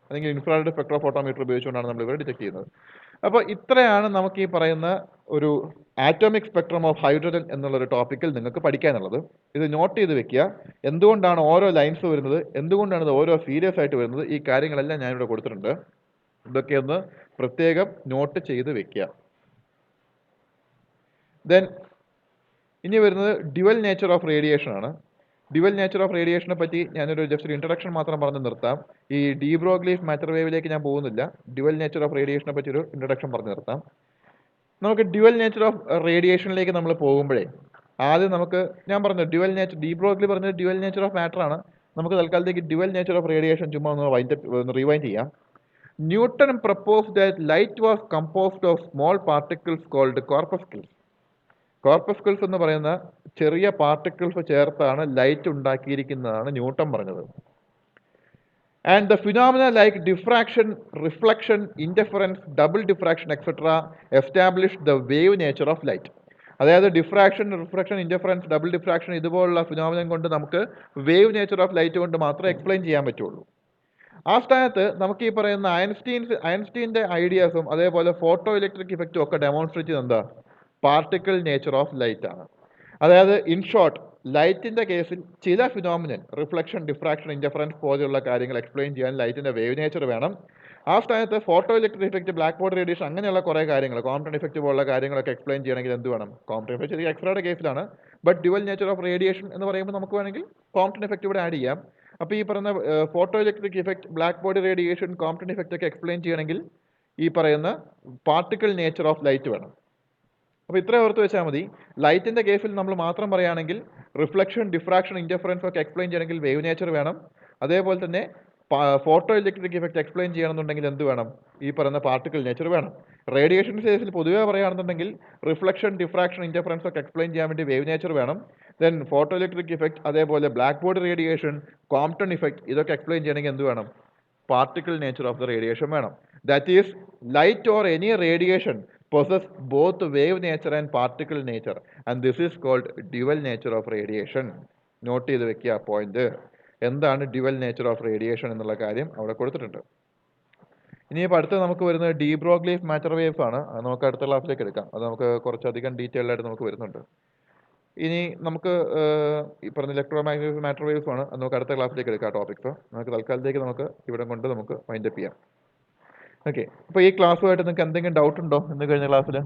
അല്ലെങ്കിൽ ഇൻഫ്രാറെഡ് സ്പെക്ട്രോഫോട്ടോമീറ്റർ ഉപയോഗിച്ചുകൊണ്ടാണ് നമ്മൾ ഇവരെ ഡിറ്റക്ട് ചെയ്യുന്നത്. അപ്പോൾ ഇത്രയാണ് നമുക്ക് ഈ പറയുന്ന ഒരു ആറ്റോമിക് സ്പെക്ട്രം ഓഫ് ഹൈഡ്രജൻ എന്നുള്ളൊരു ടോപ്പിക്കിൽ നിങ്ങൾക്ക് പഠിക്കാനുള്ളത്. ഇത് നോട്ട് ചെയ്ത് വെക്കുക. എന്തുകൊണ്ടാണ് ഓരോ ലൈൻസ് വരുന്നത്, എന്തുകൊണ്ടാണ് ഇത് ഓരോ സീരിയസ് ആയിട്ട് വരുന്നത്, ഈ കാര്യങ്ങളെല്ലാം ഞാനിവിടെ കൊടുത്തിട്ടുണ്ട്. ഇതൊക്കെ ഒന്ന് പ്രത്യേകം നോട്ട് ചെയ്ത് വെക്കുക. ദെൻ ഇനി വരുന്നത് ഡ്യുവൽ നേച്ചർ ഓഫ് റേഡിയേഷൻ ആണ്. ഡ്യുവൽ നേച്ചർ ഓഫ് റേഡിയേഷനെ പറ്റി ഞാനൊരു ജസ്റ്റ് ഒരു ഇൻട്രഡക്ഷൻ മാത്രം പറഞ്ഞ് നിർത്താം. ഈ ഡി ബ്രോഗ്ലീഫ് മാറ്റർ വേവിലേക്ക് ഞാൻ പോകുന്നില്ല. ഡ്യുവൽ നേച്ചർ ഓഫ് റേഡിയേഷനെ പറ്റി ഒരു ഇൻട്രഡക്ഷൻ പറഞ്ഞ് നിർത്താം. നമുക്ക് ഡ്യുവൽ നേച്ചർ ഓഫ് റേഡിയേഷനിലേക്ക് നമ്മൾ പോകുമ്പോഴേ ആദ്യം നമുക്ക്, ഞാൻ പറഞ്ഞു ഡ്യുവൽ നേച്ചർ, ഡി ബ്രോഗ്ലി പറഞ്ഞത് ഡ്യുവൽ നേച്ചർ ഓഫ് മാറ്റർ ആണ്. നമുക്ക് തൽക്കാലത്തേക്ക് ഡ്യുവൽ നേച്ചർ ഓഫ് റേഡിയേഷൻ ചുമ്മാ ഒന്ന് റിവൈൻഡ് ചെയ്യാം. Newton propose that light was composed of small particles called corpuscles. Corpuscles എന്ന് പറയുന്ന ചെറിയ പാർട്ടിക്കിൾസ് ചേർത്താണ് ലൈറ്റ് ഉണ്ടാക്കിയിരിക്കുന്നതാണ് ന്യൂട്ടൺ പറഞ്ഞത്. And the phenomena like diffraction, reflection, interference, double diffraction etcetera establish the wave nature of light. അതായത് diffraction, reflection, interference, double diffraction ഇതുപോലുള്ള phenomenon കൊണ്ട് നമുക്ക് വേവ് നേച്ചർ ഓഫ് ലൈറ്റ് കൊണ്ട് മാത്രമേ എക്സ്പ്ലെയിൻ ചെയ്യാൻ പറ്റുള്ളൂ. ആ സ്ഥാനത്ത് നമുക്ക് ഈ പറയുന്ന ഐൻസ്റ്റീൻ്റെ ഐഡിയാസും അതേപോലെ ഫോട്ടോ ഇലക്ട്രിക് ഇഫക്റ്റും ഒക്കെ ഡെമോൺസ്ട്രേറ്റ് ചെയ്യുന്നത് എന്താ, പാർട്ടിക്കിൾ നേച്ചർ ഓഫ് ലൈറ്റ് ആണ്. അതായത് ഇൻ ഷോർട്ട്, ലൈറ്റിൻ്റെ കേസിൽ ചില ഫിനോമിനൻ, റിഫ്ലക്ഷൻ, ഡിഫ്രാക്ഷൻ, ഇൻറ്റർഫറൻസ് പോലെയുള്ള കാര്യങ്ങൾ എക്സ്പ്ലെയിൻ ചെയ്യാൻ ലൈറ്റിൻ്റെ വേവ് നേച്ചർ വേണം. ആ സ്ഥാനത്ത് photo electric effect, black board radiation, അങ്ങനെയുള്ള കുറേ കാര്യങ്ങൾ, കോംപ്റ്റൺ ഇഫക്റ്റ് പോലുള്ള കാര്യങ്ങളൊക്കെ എക്സ്പ്ലെയിൻ ചെയ്യണമെങ്കിൽ എന്ത് വേണം, കോംപ്റ്റൺ ഇഫക്റ്റ് എക്സ്ട്രയുടെ കേസിലാണ്. But dual nature of radiation എന്ന് പറയുമ്പോൾ നമുക്ക് വേണമെങ്കിൽ കോംപ്റ്റൺ ഇഫക്റ്റ് ഇവിടെ ആഡ് ചെയ്യാം. അപ്പോൾ ഈ പറയുന്ന photo electric effect, black body radiation, Compton effect ഒക്കെ എക്സ്പ്ലെയിൻ ചെയ്യണമെങ്കിൽ ഈ പറയുന്ന പാർട്ടിക്കിൾ നേച്ചർ ഓഫ് ലൈറ്റ് വേണം. അപ്പോൾ ഇത്ര ഓർത്ത് വെച്ചാൽ മതി. ലൈറ്റിൻ്റെ കേസിൽ നമ്മൾ മാത്രം പറയുകയാണെങ്കിൽ റിഫ്ലക്ഷൻ, ഡിഫ്രാക്ഷൻ, ഇൻറ്റർഫറൻസ് ഒക്കെ എക്സ്പ്ലെയിൻ ചെയ്യണമെങ്കിൽ വേവ് നേച്ചർ വേണം. അതേപോലെ തന്നെ ഫോട്ടോ ഇലക്ട്രിക് ഇഫക്റ്റ് എക്സ്പ്ലെയിൻ ചെയ്യണമെന്നുണ്ടെങ്കിൽ എന്ത് വേണം, ഈ പറയുന്ന പാർട്ടിക്കിൾ നേച്ചർ വേണം. റേഡിയേഷൻ കേസിൽ പൊതുവേ പറയുകയാണെന്നുണ്ടെങ്കിൽ റിഫ്ലക്ഷൻ, ഡിഫ്രാക്ഷൻ, ഇൻറ്റർഫറൻസ് ഒക്കെ എക്സ്പ്ലെയിൻ ചെയ്യാൻ വേണ്ടി വേവ് നേച്ചർ വേണം. ദെൻ ഫോട്ടോ ഇലക്ട്രിക് ഇഫക്റ്റ്, അതേപോലെ black body radiation, Compton effect ഇതൊക്കെ എക്സ്പ്ലെയിൻ ചെയ്യണമെങ്കിൽ എന്ത് വേണം, particle nature of the radiation വേണം. That is light or any radiation possess both wave nature and particle nature, and this is called dual nature of radiation. Note ചെയ്ത് വെക്കുക point. എന്താണ് dual nature of radiation എന്നുള്ള കാര്യം അവിടെ കൊടുത്തിട്ടുണ്ട്. ഇനിയിപ്പോൾ അടുത്ത് നമുക്ക് വരുന്നത് ഡി ബ്രോഗ്ലീഫ് മാറ്റർ വേവ്സ് ആണ്. അത് നമുക്ക് അടുത്ത ക്ലാസ്സിലേക്ക് എടുക്കാം. അത് നമുക്ക് കുറച്ചധികം ഡീറ്റെയിൽഡ് ആയിട്ട് നമുക്ക് വരുന്നുണ്ട്. ഇനി നമുക്ക് ഈ പറഞ്ഞ ഇലക്ട്രോമാഗ്നറ്റിക് മാറ്റർ വേവ്സ് ആണ്. അത് നമുക്ക് അടുത്ത ക്ലാസ്സിലേക്ക് എടുക്കാം ടോപ്പിക്സ്. നമുക്ക് തൽക്കാലത്തേക്ക് നമുക്ക് ഇവിടെ കൊണ്ട് നമുക്ക് വൈൻഡപ്പ് ചെയ്യാം. ഓക്കെ. അപ്പോൾ ഈ ക്ലാസ്സുമായിട്ട് നിങ്ങൾക്ക് എന്തെങ്കിലും ഡൗട്ട് ഉണ്ടോ ഇന്ന് കഴിഞ്ഞ ക്ലാസ്സിൽ?